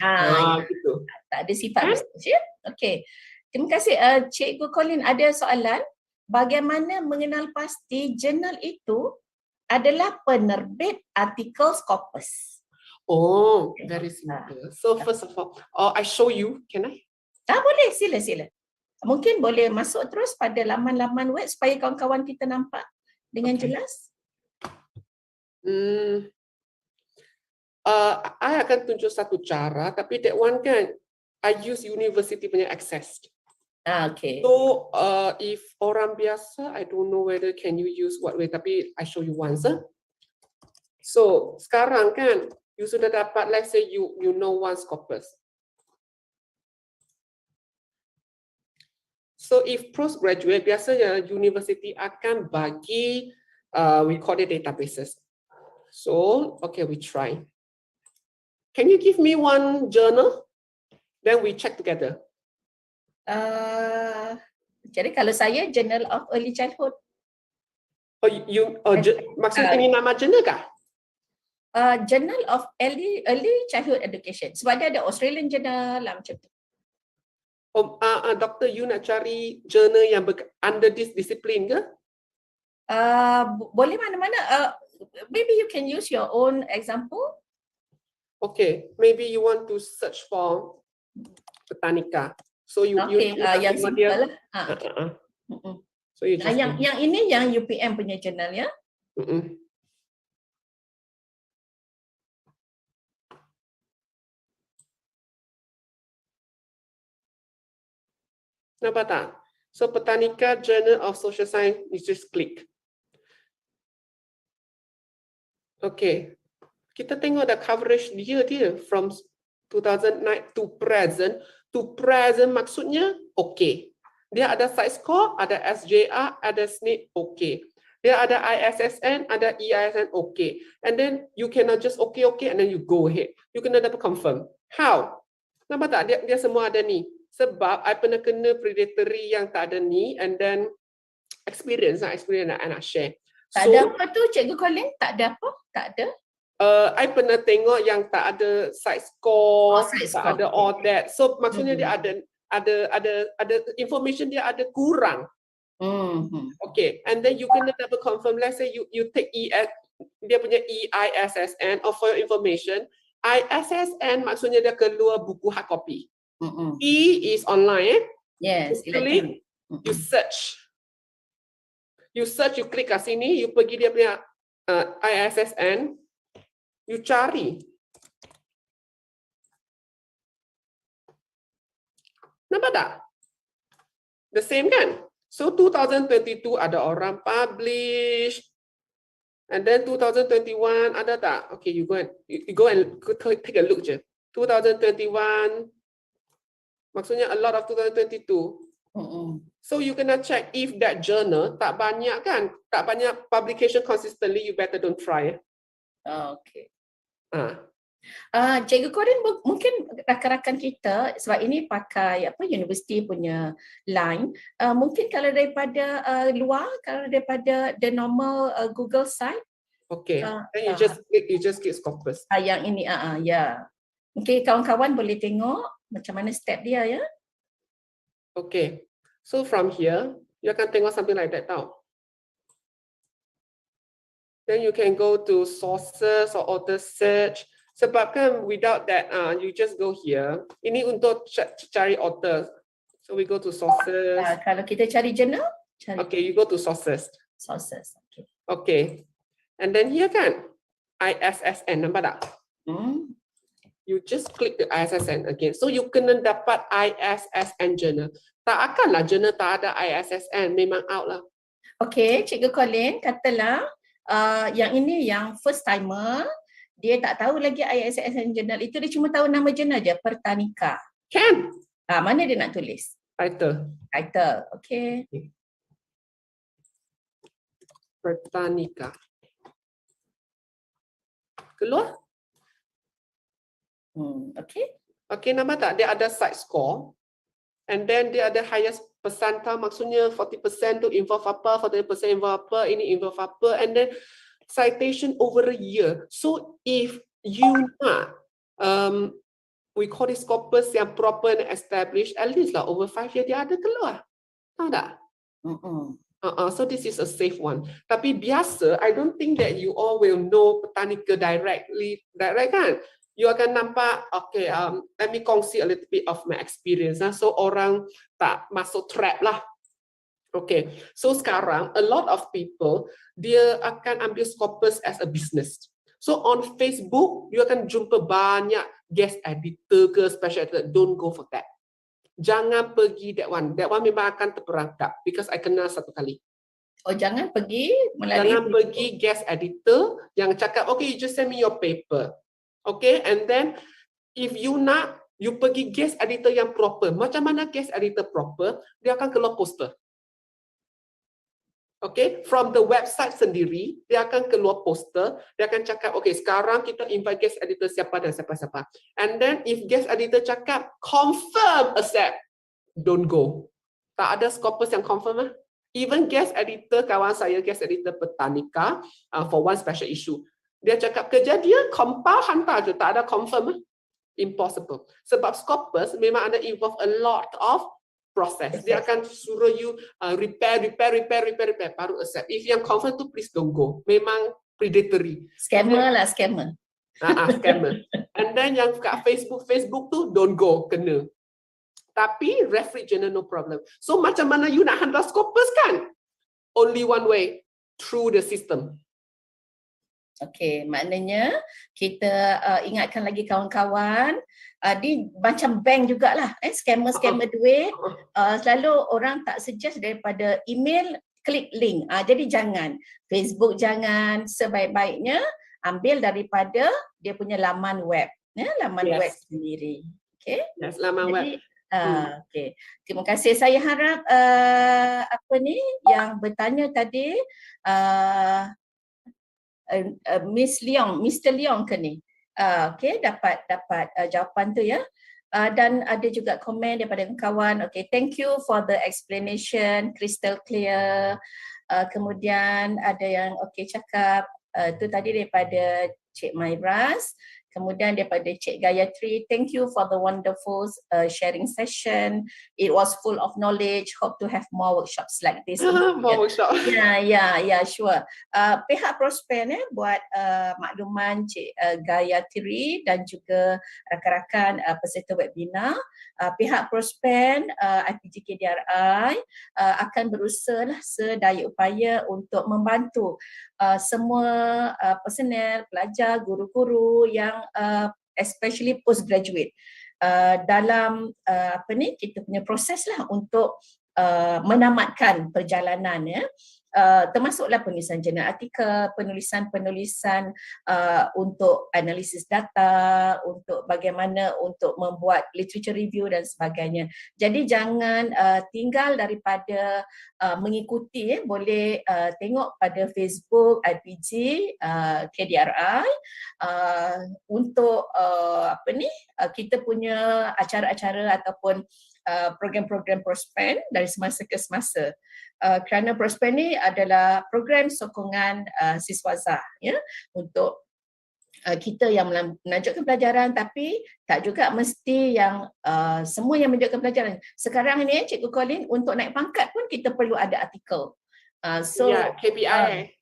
Gitu. Tak ada sifat research ya. Okay. Terima kasih Cikgu Colin. Ada soalan? Bagaimana mengenal pasti jurnal itu adalah penerbit artikel Scopus? Oh, very simple. So first of all, I show you. Can I? Boleh, sila. Mungkin boleh masuk terus pada laman-laman web supaya kawan-kawan kita nampak dengan jelas. I akan tunjuk satu cara, tapi that one kan, I use university punya access. Okay. So if orang biasa, I don't know whether can you use what way, tapi I show you once. So sekarang kan, you sudah dapat, let's say you know one Scopus. So if postgraduate, biasanya university akan bagi we call it databases. So okay, we try. Can you give me one journal? Then we check together. Jadi kalau saya Journal of Early Childhood. Maksudnya ini nama jurnal kah? Journal of Early Childhood Education. Sebab dia ada Australian Journal macam tu. Doktor, you nak cari jurnal yang under this discipline ke? Boleh mana-mana. Maybe you can use your own example. Okay, maybe you want to search for Botanica. So you yang simple lah. So you just yang ini yang UPM punya jurnal ya. Nampak tak? So Botanica Journal of Social Science, you just click. Okay. Kita tengok ada coverage dia from 2009 to present. To present maksudnya okay. Dia ada site score, ada SJR, ada SNP, okay. Dia ada ISSN, ada EISN, okay. And then you cannot just okay, and then you go ahead. You kena dapat confirm. How? Nampak tak? Dia semua ada ni. Sebab I pernah kena predatory yang tak ada ni, and then experience nak share. Tak ada apa tu Cikgu Colin? Tak ada apa? Tak ada? I pernah tengok yang tak ada site score, tak ada all that. So maksudnya dia ada information dia ada kurang. Okay, and then you can double confirm. Let's say you take dia punya EISSN, or for your information, ISSN maksudnya dia keluar buku hard copy. E is online. Yes, click, you search. You klik kat sini, you pergi dia punya ISSN. You cari. Nampak tak? The same kan? So 2022 ada orang publish. And then 2021 ada tak? Okay, you go and take a look je. 2021 maksudnya a lot of 2022. So you kena check if that journal tak banyak kan, tak banyak publication consistently, you better don't try. Okay. Cikgu Corin, mungkin rakan-rakan kita sebab ini pakai universiti punya line, mungkin kalau daripada luar, kalau daripada the normal Google site. Okay, then you just click Scopus. Yang ini ya. Mungkin kawan-kawan boleh tengok macam mana step dia ya. Okay, so from here you akan tengok something like that tau. Then you can go to sources or author search. Sebab kan without that, you just go here. Ini untuk cari author. So we go to sources. Kalau kita cari jurnal, okay, you go to sources. Sources, okay. Okay, and then here kan, ISSN, nampak tak? You just click the ISSN again. So you kena dapat ISSN journal. Tak akanlah journal tak ada ISSN, memang out lah. Okay, Cikgu Colin, katalah yang ini yang first timer, dia tak tahu lagi ISSN jurnal itu, dia cuma tahu nama jurnal je, Pertanika. Can. Mana dia nak tulis? Title. Title, okay. Pertanika. Keluar? Okay. Okay, nampak tak? Dia ada site score. And then dia ada highest percentile, maksudnya 40% tu involve apa, 40% involve apa, ini involve apa. And then citation over a year. So if you nak, we call it Scopus yang proper and established, at least lah over 5 years dia ada keluar. Tahu tak? So this is a safe one. Tapi biasa, I don't think that you all will know Pertanika direct kan? You akan nampak, okay, let me kongsi a little bit of my experience. So orang tak masuk trap lah. Okay, so sekarang a lot of people dia akan ambil Scopus as a business. So on Facebook, you akan jumpa banyak guest editor ke special editor. Don't go for that. Jangan pergi that one. That one memang akan terperangkap because I kena satu kali. Oh, jangan pergi melalui. Jangan pergi guest editor yang cakap, okay, you just send me your paper. Okay, and then if you nak, you pergi guest editor yang proper. Macam mana guest editor proper? Dia akan keluar poster. Okay, from the website sendiri, dia akan keluar poster, dia akan cakap, okay, sekarang kita invite guest editor siapa dan siapa-siapa. And then if guest editor cakap, confirm accept, don't go. Tak ada Scopus yang confirm lah. Even guest editor, kawan saya, guest editor Pertanika, for one special issue, dia cakap kejadian, compile, hantar je, tak ada confirm lah. Impossible. Sebab Scopus memang ada involve a lot of process. Dia akan suruh you repair, baru accept. If yang confirm tu, please don't go. Memang predatory. Scammer lah, scammer. Scammer. And then yang kat Facebook tu, don't go, kena. Tapi referee journal, no problem. So macam mana you nak handle Scopus kan? Only one way, through the system. Okay, maknanya kita ingatkan lagi kawan-kawan, dia macam bank jugalah, scammer duit, selalu orang tak suggest daripada email, klik link. Jadi jangan, Facebook jangan, sebaik-baiknya ambil daripada dia punya laman web, laman web sendiri. Okay? Yes, laman web. Okay. Terima kasih. Saya harap yang bertanya tadi, Miss Leong, Mr. Leong ke ni? Okay, dapat jawapan tu ya. Dan ada juga komen daripada kawan. Okay, thank you for the explanation, crystal clear. Kemudian ada yang cakap tu tadi daripada Cik Mairas. Kemudian daripada Cik Gayatri, thank you for the wonderful sharing session. It was full of knowledge. Hope to have more workshops like this. More workshops. Yeah, sure. Pihak Prosper buat makluman Cik Gayatri dan juga rakan-rakan peserta webinar. Pihak Prosper, IPGKDRI akan berusaha sedaya upaya untuk membantu semua personel, pelajar, guru-guru yang especially postgraduate dalam kita punya proses lah untuk menamatkan perjalanan ya. termasuklah penulisan jurnal artikel, penulisan-penulisan untuk analisis data, untuk bagaimana untuk membuat literature review dan sebagainya. Jadi jangan tinggal daripada mengikuti, boleh tengok pada Facebook IPG KDRI untuk kita punya acara-acara ataupun program-program prospen dari semasa ke semasa. Kerana prospen ni adalah program sokongan siswazah ya, untuk kita yang melanjutkan pelajaran, tapi tak juga mesti yang semua yang melanjutkan pelajaran. Sekarang ni Cikgu Colin, untuk naik pangkat pun kita perlu ada artikel. KPI.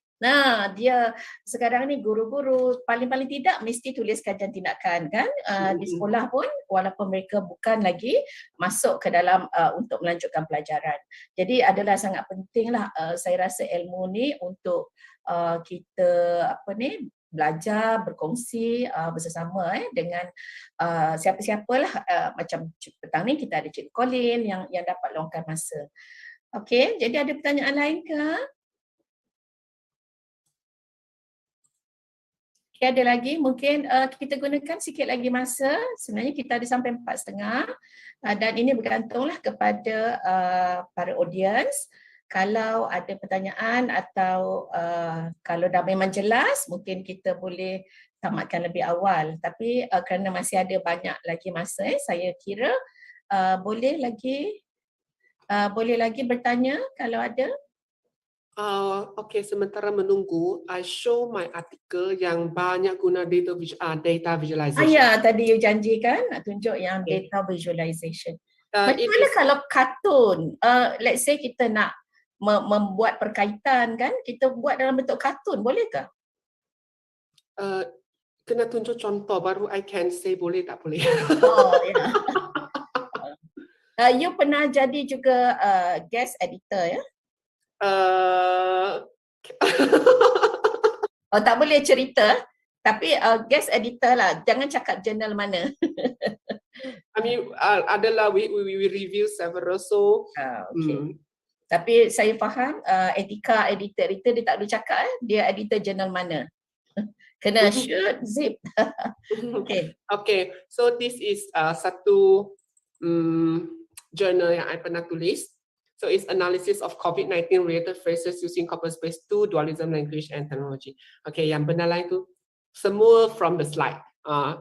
Dia sekarang ni guru-guru paling-paling tidak mesti tulis kajian tindakan kan, di sekolah pun walaupun mereka bukan lagi masuk ke dalam untuk melanjutkan pelajaran. Jadi adalah sangat pentinglah saya rasa ilmu ni untuk kita belajar, berkongsi bersama dengan siapa-siapalah, macam petang ni kita ada Cikgu Colin yang dapat luangkan masa. Okey, jadi ada pertanyaan lain ke? Ada lagi, mungkin kita gunakan sikit lagi masa. Sebenarnya kita ada sampai 4:30 dan ini bergantunglah kepada para audiens. Kalau ada pertanyaan atau kalau dah memang jelas, mungkin kita boleh tamatkan lebih awal. Tapi kerana masih ada banyak lagi masa, saya kira boleh lagi bertanya kalau ada. Okay, sementara menunggu, I show my artikel yang banyak guna data visualization. Ya, tadi you janjikan nak tunjuk yang data visualization. Macam mana kalau kartun? Let's say kita nak membuat perkaitan kan, kita buat dalam bentuk kartun, bolehkah? Kena tunjuk contoh baru I can say boleh tak boleh. You pernah jadi juga guest editor ya? Tak boleh cerita, tapi guest editor lah, jangan cakap jurnal mana. I mean, adalah we review several, so okay. Tapi saya faham etika editor dia tak boleh cakap dia editor jurnal mana. Kena shoot, zip. Okay, so this is satu journal yang I pernah tulis. So it's analysis of COVID-19 related phrases using corpus-based tool, dualism, language and technology. Okay, yang benar lain tu semua from the slide.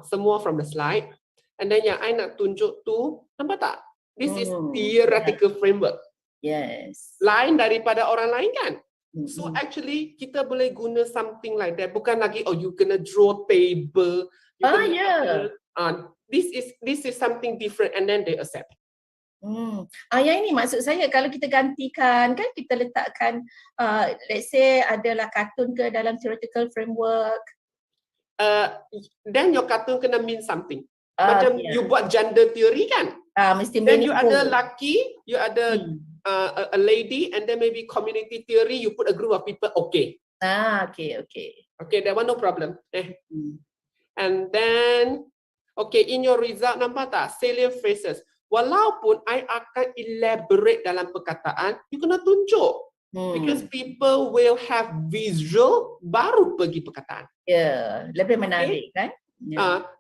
Semua from the slide. And then yang I nak tunjuk tu, nampak tak? This is theoretical framework. Yes. Lain daripada orang lain kan? So actually kita boleh guna something like that. Bukan lagi you kena draw table. This is something different and then they accept. Yang ini maksud saya, kalau kita gantikan kan, kita letakkan let's say adalah kartun ke dalam theoretical framework, then your cartoon kena mean something. Macam you buat gender theory kan, mesti then you ada laki, you ada a lady, and then maybe community theory, you put a group of people. Okay, that one no problem. And then in your result nampak tak salient phrases. Walaupun I akan elaborate dalam perkataan, you kena tunjuk. Because people will have visual baru pergi perkataan. Lebih menarik kan?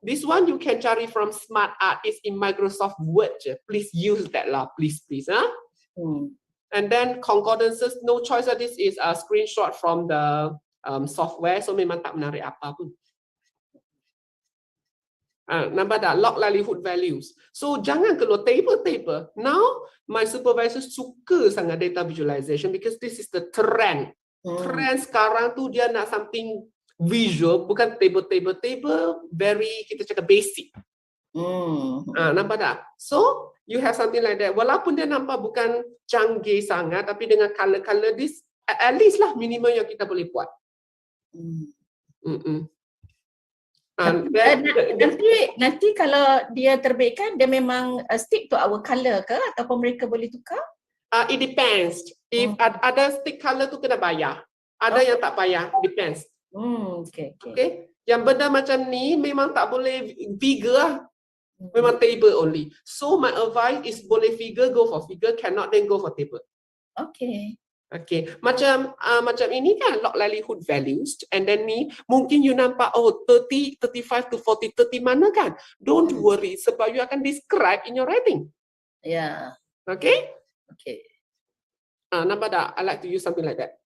This one you can cari from Smart Art. It's in Microsoft Word je. Please use that lah, please. And then concordances, no choice. This is a screenshot from the software, so memang tak menarik apa pun. Nampak tak? Log livelihood values. So jangan keluar table. Now my supervisor suka sangat data visualization because this is the trend. Trend sekarang tu dia nak something visual, bukan table, very kita cakap basic. Nampak tak? So you have something like that. Walaupun dia nampak bukan canggih sangat, tapi dengan color this at least lah minimum yang kita boleh buat. Nanti kalau dia terbitkan, dia memang stick to our colour ke ataupun mereka boleh tukar? It depends. If ada stick colour tu kena bayar. Ada yang tak bayar, depends. Okay. Yang benda macam ni memang tak boleh figure lah. Memang table only. So my advice is boleh figure, go for figure. Cannot then go for table. Okay. Okay, macam ini kan log livelihood values, and then ni mungkin you nampak 30, 35 to 40, 30 mana kan? Don't worry, sebab you akan describe in your writing. Yeah. Okay? Okay. Nampak tak? I like to use something like that.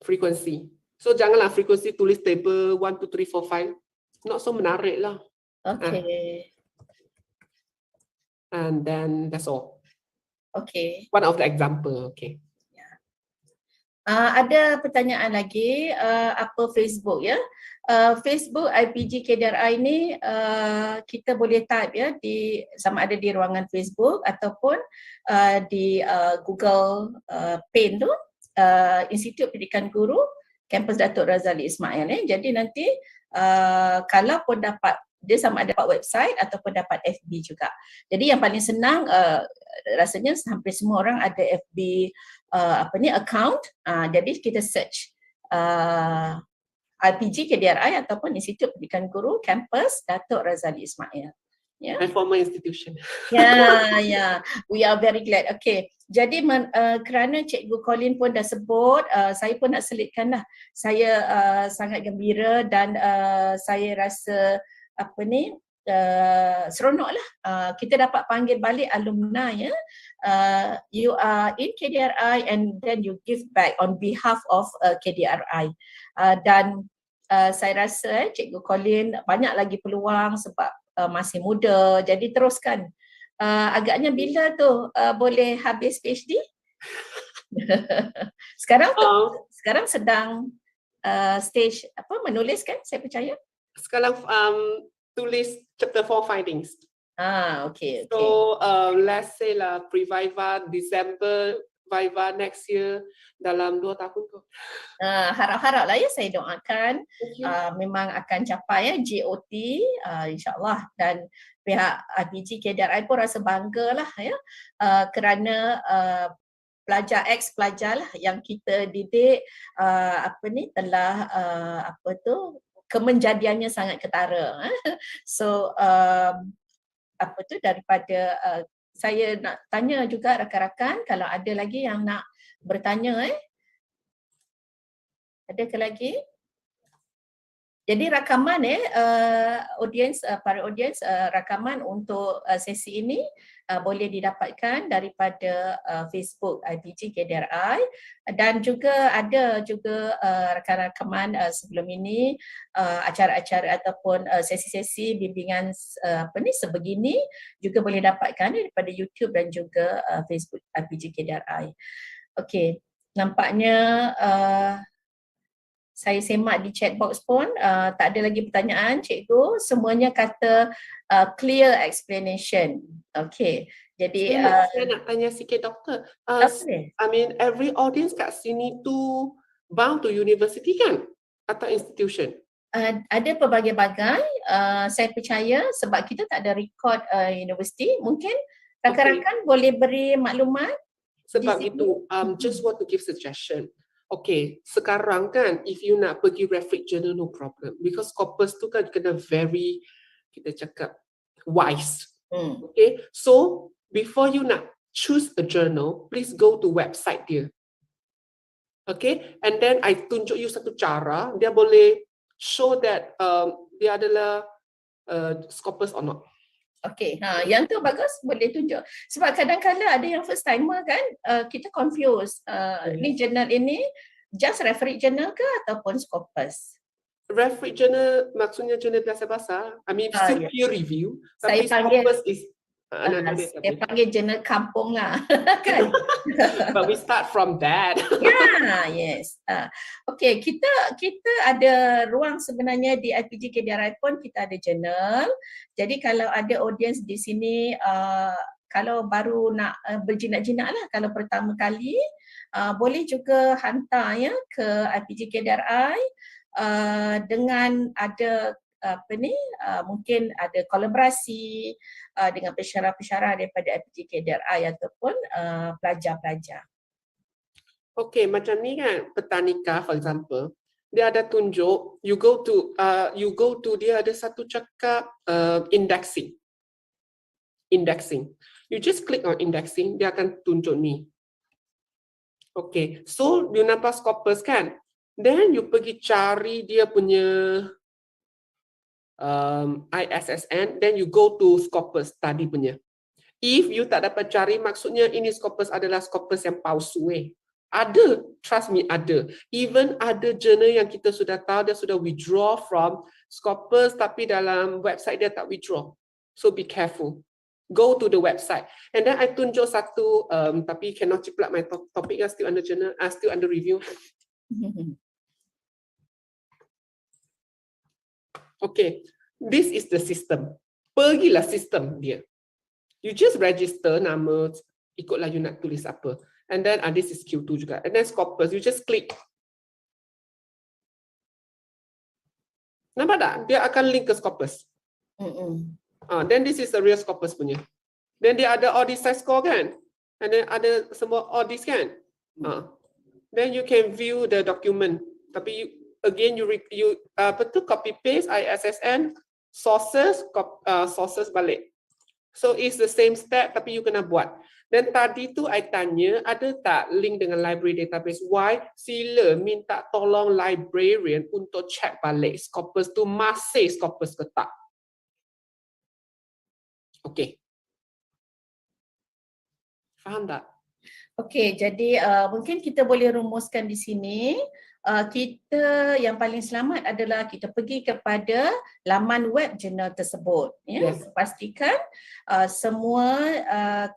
Frequency. So janganlah frequency tulis table 1, 2, 3, 4, 5. Not so menarik lah. Okay. And then that's all. Okay. One of the example. Okay. Ada pertanyaan lagi, apa Facebook ya? Facebook IPG KDRI ini kita boleh type ya di sama ada di ruangan Facebook ataupun di Google Paint tu, Institut Pendidikan Guru Kampus Datuk Razali Ismail Jadi nanti kalau pun dapat, dia sama ada dapat website ataupun dapat FB juga. Jadi yang paling senang rasanya hampir semua orang ada FB account. Jadi kita search IPG KDRI ataupun Institut Pendidikan Guru Kampus Datuk Razali Ismail. Yeah. My former institution. Yeah. We are very glad. Okay. Jadi kerana Cikgu Colin pun dah sebut, saya pun nak selitkan lah. Saya sangat gembira dan saya rasa seronok lah. Kita dapat panggil balik alumni ya. You are in KDRI and then you give back on behalf of KDRI. Dan saya rasa Cikgu Colin banyak lagi peluang sebab masih muda. Jadi teruskan. Agaknya bila tu boleh habis PhD? Sekarang sedang stage menulis kan, saya percaya. Sekarang tulis chapter 4 findings. Okay. So let's say lah pre-viva December, viva next year dalam 2 tahun tu. Harap-harap lah ya, saya doakan memang akan capai ya GOT insyaAllah, dan pihak IPG KDRI pun rasa bangga lah ya kerana pelajar lah yang kita didik telah kemenjadiannya sangat ketara. So daripada saya nak tanya juga rakan-rakan kalau ada lagi yang nak bertanya adakah lagi? Jadi rakaman para audiens rakaman untuk sesi ini boleh didapatkan daripada Facebook IPG KDRI, dan juga ada juga rakaman sebelum ini acara-acara ataupun sesi-sesi bimbingan sebegini juga boleh dapatkan daripada YouTube dan juga Facebook IPG KDRI. Okey, nampaknya saya semak di chat box pun tak ada lagi pertanyaan cikgu, semuanya kata clear explanation. Okay, jadi saya nak tanya sikit doktor. I mean every audience kat sini tu bound to university kan atau institution? Ada pelbagai-bagai, saya percaya sebab kita tak ada record universiti, mungkin rakan-rakan boleh beri maklumat. Sebab itu just want to give suggestion. Okay, sekarang kan if you nak pergi reference journal no problem, because Scopus tu kan kena very, kita cakap wise. Okay, so before you nak choose a journal, please go to website dia. Okay, and then I tunjuk you satu cara, dia boleh show that dia adalah Scopus or not. Okay, yang tu bagus, boleh tunjuk. Sebab kadang-kadang ada yang first timer kan, kita confuse. Ni jurnal ini just reference journal ke ataupun Scopus? Reference journal maksudnya jurnal biasa-biasa. I mean still peer review. Saya tapi panggil, Scopus is saya panggil jurnal kampung lah. Kan? But we start from that. Yeah, yes. Okay, kita ada ruang sebenarnya di IPG KDRI pun kita ada jurnal. Jadi kalau ada audiens di sini, kalau baru nak berjinak-jinak lah, kalau pertama kali, boleh juga hantar ya ke IPG KDRI dengan ada mungkin ada kolaborasi dengan pensyarah-pensyarah daripada IPG KDRI ataupun pelajar-pelajar. Okay, macam ni kan, Petanika for example, dia ada tunjuk, you go to dia ada satu cakap indexing. You just click on indexing, dia akan tunjuk ni. Okay, so you nampak Scopus kan? Then you pergi cari dia punya ISSN, then you go to Scopus tadi punya. If you tak dapat cari, maksudnya ini Scopus adalah Scopus yang palsu. Ada, trust me, ada. Even ada jurnal yang kita sudah tahu dia sudah withdraw from Scopus, tapi dalam website dia tak withdraw. So be careful. Go to the website. And then I tunjuk satu, tapi cannot ciplak my topic, still under journal, still under review. Okay, this is the system. Pergilah sistem dia. You just register nama, ikutlah you nak tulis apa. And then this is Q2 juga. And then Scopus, you just click. Nampak tak? Dia akan link ke Scopus. Then this is the real Scopus punya. Then dia ada all this size score kan? And then ada semua all this kan? Then you can view the document. Tapi again you copy paste ISSN sources sources balik. So it's the same step tapi you kena buat. Dan tadi tu I tanya ada tak link dengan library database? Why? Sila minta tolong librarian untuk check balik Scopus tu masih Scopus ke tak. Okay. Faham tak? Okay, jadi mungkin kita boleh rumuskan di sini. Kita yang paling selamat adalah kita pergi kepada laman web jurnal tersebut. Ya. Yes. Pastikan semua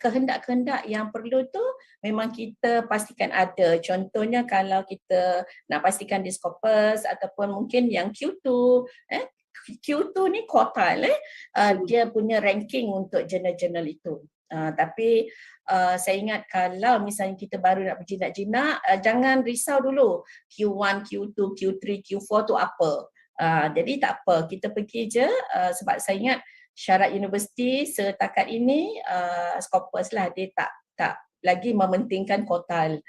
kehendak-kehendak yang perlu tu memang kita pastikan ada. Contohnya kalau kita nak pastikan di Scopus ataupun mungkin yang Q2, Q2 ni quartile, dia punya ranking untuk jurnal-jurnal itu. Tapi saya ingat kalau misalnya kita baru nak berjinak-jinak, jangan risau dulu Q1, Q2, Q3, Q4 tu apa. Jadi tak apa, kita pergi je sebab saya ingat syarat universiti setakat ini Scopus lah, dia tak lagi mementingkan quartile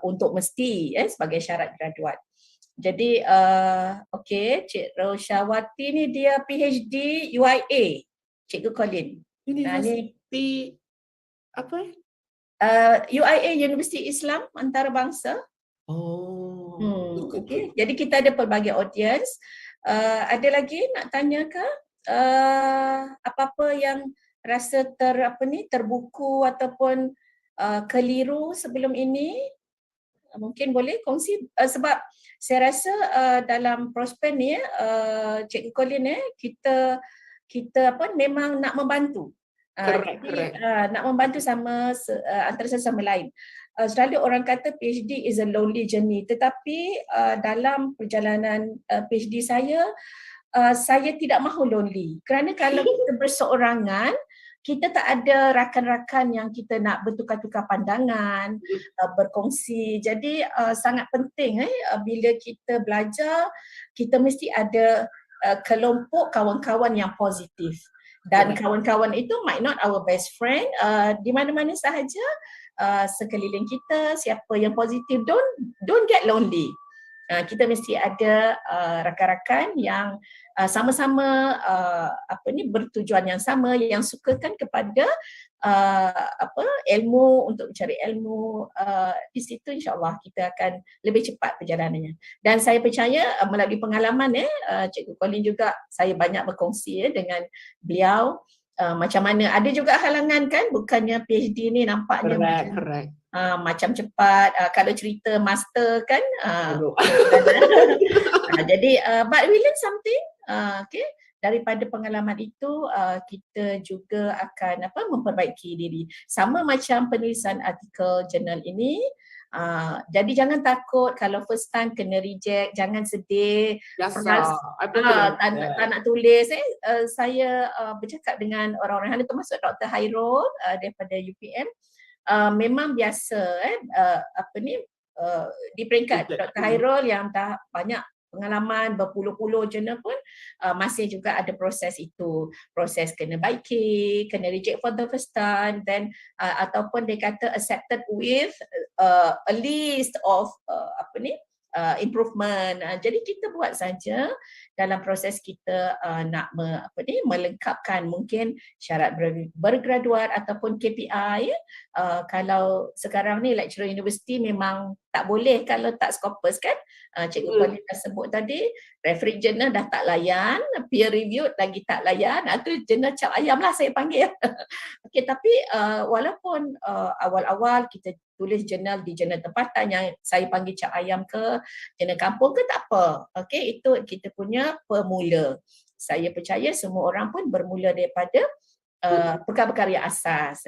untuk mesti sebagai syarat graduat. Jadi okey, Cik Rosyawati ni dia PhD UIA, Cikgu Colin. Universiti apa? UIA Universiti Islam Antarabangsa. Okay. Jadi kita ada pelbagai audience. Ada lagi nak tanya ke apa-apa yang rasa terbuku ataupun keliru sebelum ini? Mungkin boleh kongsi sebab saya rasa dalam prospek ni Cikgu Colin kita memang nak membantu. Jadi nak membantu sama antara satu sama lain. Selalu orang kata PhD is a lonely journey, tetapi dalam perjalanan PhD saya tidak mahu lonely. Kerana kalau kita berseorangan, kita tak ada rakan-rakan yang kita nak bertukar-tukar pandangan, berkongsi. Jadi sangat penting bila kita belajar, kita mesti ada kelompok kawan-kawan yang positif. Dan kawan-kawan itu might not our best friend, di mana-mana sahaja sekeliling kita, siapa yang positif, don't get lonely. Kita mesti ada rakan-rakan yang sama-sama bertujuan yang sama, yang sukakan kepada ilmu, untuk mencari ilmu. Di situ insya-Allah kita akan lebih cepat perjalanannya. Dan saya percaya melalui pengalaman Cikgu Colin juga, saya banyak berkongsi dengan beliau macam mana. Ada juga halangan kan, bukannya PhD ni nampaknya macam cepat, kalau cerita master kan jadi but we learn something. Okay, daripada pengalaman itu kita juga akan memperbaiki diri. Sama macam penulisan artikel jurnal ini. Jadi jangan takut kalau first time kena reject, jangan sedih. Tak nak tulis. Saya bercakap dengan orang-orang, termasuk Dr. Hairul daripada UPM. Memang biasa di peringkat Dr. Hairul yang dah banyak pengalaman berpuluh-puluh jurnal pun masih juga ada proses itu. Proses kena baiki, kena reject for the first time, then ataupun dia kata accepted with a list of improvement. Jadi kita buat saja dalam proses kita nak melengkapkan mungkin syarat bergraduat ataupun KPI. Kalau sekarang ni lecturer universiti memang tak boleh kalau tak Scopus kan. Cikgu Pauline dah sebut tadi, referee journal dah tak layan, peer reviewed lagi tak layan, itu jurnal cap ayam lah saya panggil. Okey, tapi walaupun awal-awal kita tulis jurnal di jurnal tempatan yang saya panggil cap ayam ke jurnal kampung ke tak apa. Okey, itu kita punya pemula. Saya percaya semua orang pun bermula daripada perkara-perkara yang asas.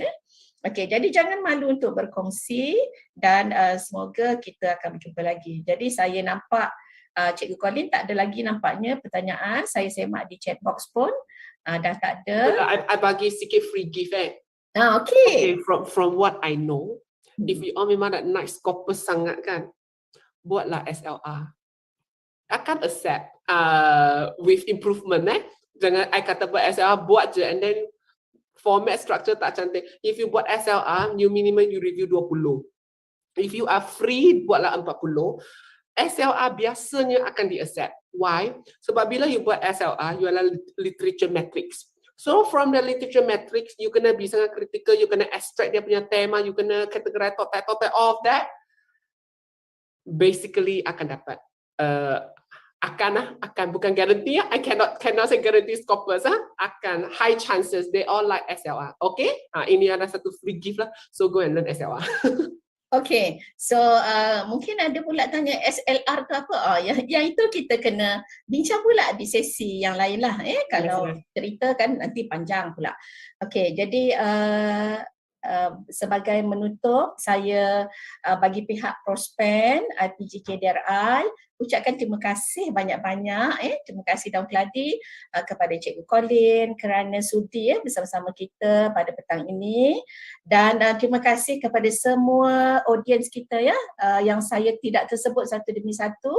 Okey, jadi jangan malu untuk berkongsi dan semoga kita akan berjumpa lagi. Jadi saya nampak Cikgu Colin tak ada lagi nampaknya pertanyaan. Saya semak di chat box pun dah tak ada. I bagi sikit free gift Okay. Okay, from what I know, if you all memang nak naik Scopus sangat kan, buatlah SLR. Akan accept with improvement Jangan I kata buat SLR, buat je and then format structure tak cantik. If you buat SLR, you minimum you review 20. If you are free, buatlah 40. SLR biasanya akan di-accept. Why? Sebab bila you buat SLR, you adalah literature matrix. So from the literature matrix, you kena be sangat critical, you kena extract dia punya tema, you kena categorize topic, all of that. Basically akan dapat. Akan bukan guarantee. I cannot say guarantee Scopus. Akan high chances they all like SLR. Okay? Ini ada satu free gift lah. So go and learn SLR. Okay, so mungkin ada pula tanya SLR tu apa? Yang itu kita kena bincang pula di sesi yang lain lah. Kalau cerita kan nanti panjang pula. Okay, jadi sebagai menutup, saya bagi pihak Prospen, IPG KDRI, ucapkan terima kasih banyak-banyak. Terima kasih Daun Keladi kepada Cikgu Colin kerana sudi bersama-sama kita pada petang ini. Dan terima kasih kepada semua audiens kita yang saya tidak tersebut satu demi satu.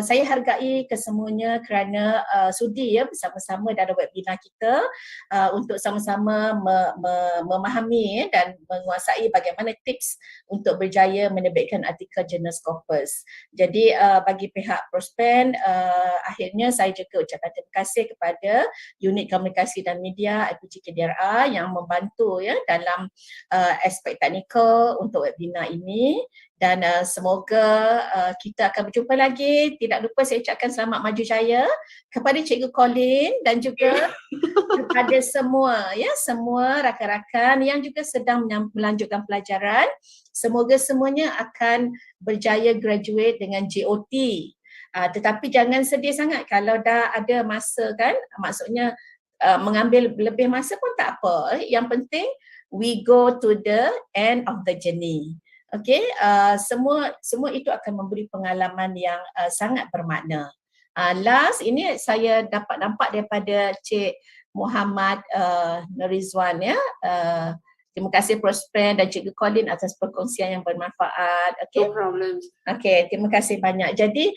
Saya hargai kesemuanya kerana sudi bersama-sama dalam webinar kita untuk sama-sama memahami dan menguasai bagaimana tips untuk berjaya menerbitkan artikel Jurnal Scopus. Jadi bagi pihak Prospen, akhirnya saya juga ucapkan terima kasih kepada Unit Komunikasi dan Media IPG KDRI yang membantu dalam aspek teknikal untuk webinar ini. Dan semoga kita akan berjumpa lagi. Tidak lupa saya ucapkan selamat maju jaya kepada Cikgu Colin dan juga kepada semua semua rakan-rakan yang juga sedang melanjutkan pelajaran. Semoga semuanya akan berjaya graduate dengan GOT. Tetapi jangan sedih sangat kalau dah ada masa kan. Maksudnya mengambil lebih masa pun tak apa. Yang penting we go to the end of the journey. Okay, semua itu akan memberi pengalaman yang sangat bermakna. Last, ini saya dapat nampak daripada Cik Muhammad Norizwan terima kasih Prospen dan Cikgu Colin atas perkongsian yang bermanfaat. Okay. No problem. Okay, terima kasih banyak. Jadi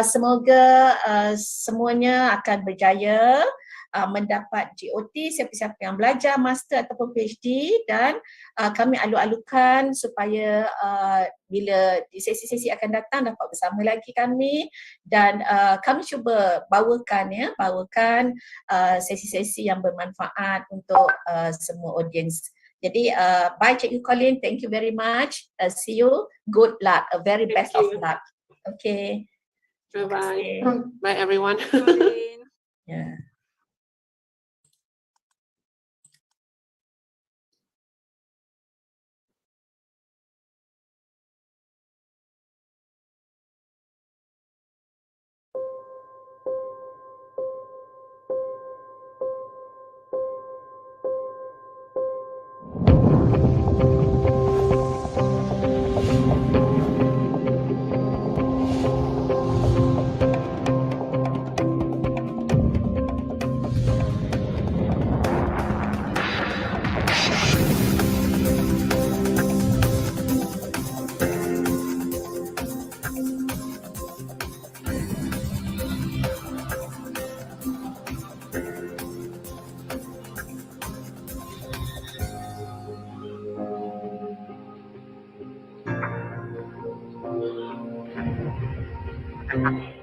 semoga semuanya akan berjaya mendapat GOT, siapa-siapa yang belajar master ataupun PhD, dan kami alu-alukan supaya bila di sesi-sesi akan datang dapat bersama lagi kami, dan kami cuba bawakan sesi-sesi yang bermanfaat untuk semua audience. Jadi bye Cikgu Colin, thank you very much. See you, good luck, a very best of luck. Okay. Bye. Bye everyone. Yeah. menerbitkan artikel.